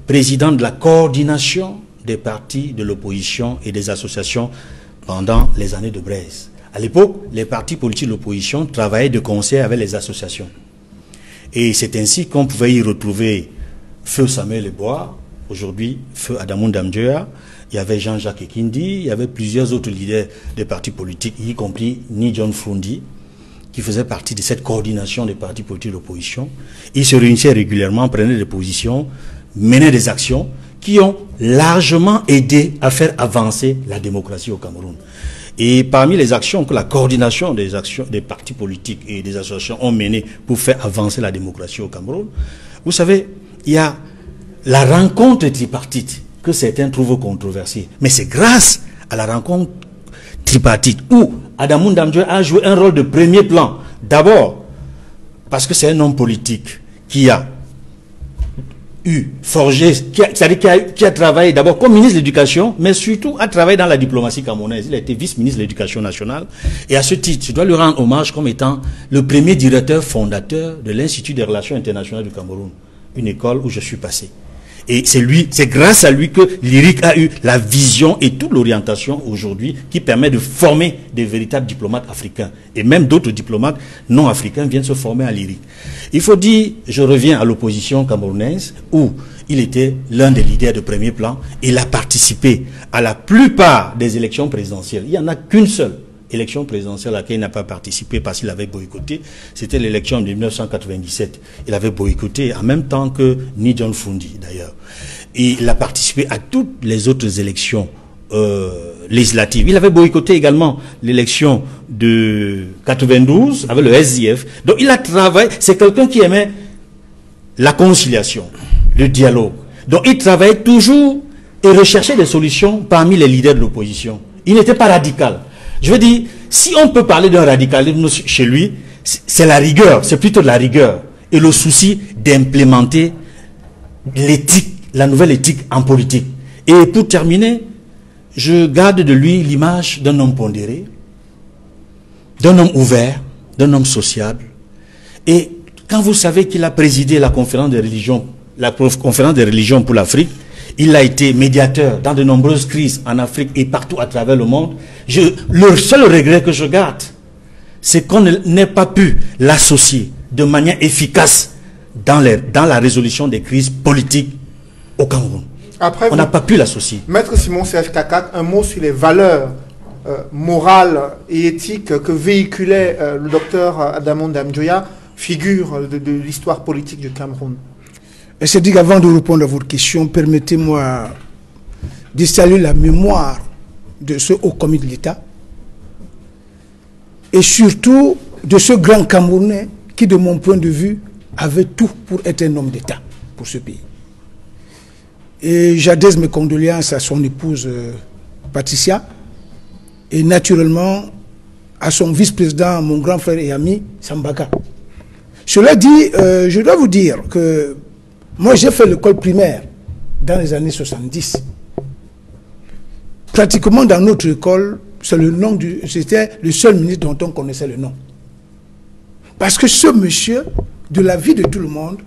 président de la coordination des partis de l'opposition et des associations pendant les années de Braise. À l'époque, les partis politiques de l'opposition travaillaient de concert avec les associations. Et c'est ainsi qu'on pouvait y retrouver Feu Samuel Eboa, aujourd'hui Feu Adamou Dame-Dioya, il y avait Jean-Jacques Ekindi, il y avait plusieurs autres leaders des partis politiques, y compris Ni John Fundi, qui faisait partie de cette coordination des partis politiques de l'opposition. Ils se réunissaient régulièrement, prenaient des positions, menaient des actions qui ont largement aidé à faire avancer la démocratie au Cameroun. Et parmi les actions que la coordination des actions des partis politiques et des associations ont menées pour faire avancer la démocratie au Cameroun, vous savez, il y a la rencontre tripartite que certains trouvent controversée. Mais c'est grâce à la rencontre tripartite où Adamou Dame-Dioya a joué un rôle de premier plan. D'abord, parce que c'est un homme politique qui a forgé, qui a travaillé d'abord comme ministre de l'Éducation, mais surtout a travaillé dans la diplomatie camerounaise. Il a été vice-ministre de l'Éducation nationale. Et à ce titre, je dois lui rendre hommage comme étant le premier directeur fondateur de l'Institut des relations internationales du Cameroun, une école où je suis passé. Et c'est grâce à lui que l'IRIC a eu la vision et toute l'orientation aujourd'hui qui permet de former des véritables diplomates africains. Et même d'autres diplomates non africains viennent se former à l'IRIC. Il faut dire, je reviens à l'opposition camerounaise où il était l'un des leaders de premier plan. Il a participé à la plupart des élections présidentielles. Il n'y en a qu'une seule élection présidentielle à laquelle il n'a pas participé parce qu'il avait boycotté. C'était l'élection de 1997. Il avait boycotté en même temps que Ni John Fundi d'ailleurs. Et il a participé à toutes les autres élections législatives. Il avait boycotté également l'élection de 92 avec le SDF. Donc il a travaillé, c'est quelqu'un qui aimait la conciliation, le dialogue. Donc il travaillait toujours et recherchait des solutions parmi les leaders de l'opposition. Il n'était pas radical. Je veux dire, si on peut parler d'un radicalisme chez lui, c'est la rigueur, c'est plutôt de la rigueur. Et le souci d'implémenter l'éthique, la nouvelle éthique en politique. Et pour terminer, je garde de lui l'image d'un homme pondéré, d'un homme ouvert, d'un homme sociable. Et quand vous savez qu'il a présidé la conférence des religions, pour l'Afrique, il a été médiateur dans de nombreuses crises en Afrique et partout à travers le monde. Le seul regret que je garde, c'est qu'on n'ait pas pu l'associer de manière efficace dans la résolution des crises politiques au Cameroun. Après, on n'a pas pu l'associer. Maître Simon Serge Kakat, un mot sur les valeurs morales et éthiques que véhiculait le docteur Adamou Dame-Dioya, figure de l'histoire politique du Cameroun. C'est dit qu'avant de répondre à votre question, permettez-moi de saluer la mémoire de ce haut commis de l'État et surtout de ce grand Camerounais qui, de mon point de vue, avait tout pour être un homme d'État pour ce pays. Et j'adresse mes condoléances à son épouse Patricia et naturellement à son vice-président, mon grand frère et ami, Sambaka. Cela dit, je dois vous dire que moi, j'ai fait l'école primaire dans les années 70. Pratiquement dans notre école, c'était le seul ministre dont on connaissait le nom. Parce que ce monsieur, de la vie de tout le monde,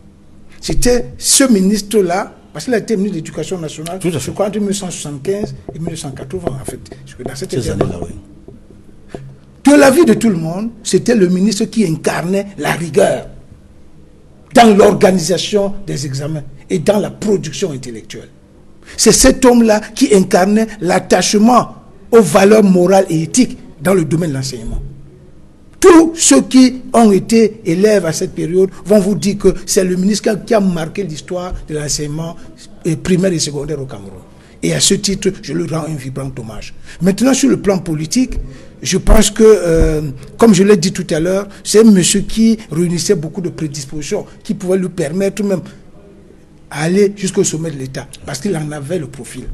c'était ce ministre-là, parce qu'il a été ministre de l'Éducation nationale, je crois, entre 1975 et 1980, en fait. Dans cette années-là, oui. De la vie de tout le monde, c'était le ministre qui incarnait la rigueur dans l'organisation des examens et dans la production intellectuelle. C'est cet homme-là qui incarnait l'attachement aux valeurs morales et éthiques dans le domaine de l'enseignement. Tous ceux qui ont été élèves à cette période vont vous dire que c'est le ministre qui a marqué l'histoire de l'enseignement primaire et secondaire au Cameroun. Et à ce titre, je lui rends un vibrant hommage. Maintenant, sur le plan politique, je pense que, comme je l'ai dit tout à l'heure, c'est un monsieur qui réunissait beaucoup de prédispositions, qui pouvaient lui permettre même d'aller jusqu'au sommet de l'État, parce qu'il en avait le profil.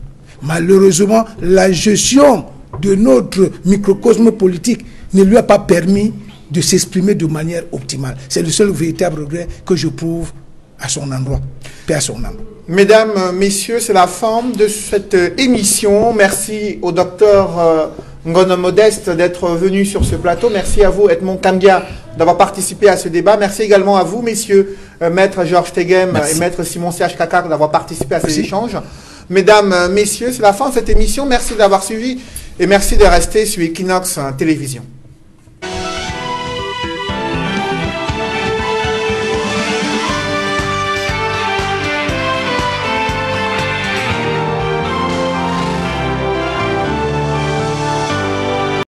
Malheureusement, la gestion de notre microcosme politique ne lui a pas permis de s'exprimer de manière optimale. C'est le seul véritable regret que je prouve à son endroit, paix à son âme. Mesdames, messieurs, c'est la fin de cette émission. Merci au docteur Ngono Modeste d'être venu sur ce plateau. Merci à vous, Edmond Kambia, d'avoir participé à ce débat. Merci également à vous, messieurs, maître Georges Teghem et maître Simon Siach Kakar, d'avoir participé à ces échanges. Mesdames, messieurs, c'est la fin de cette émission. Merci d'avoir suivi et merci de rester sur Equinox Télévision.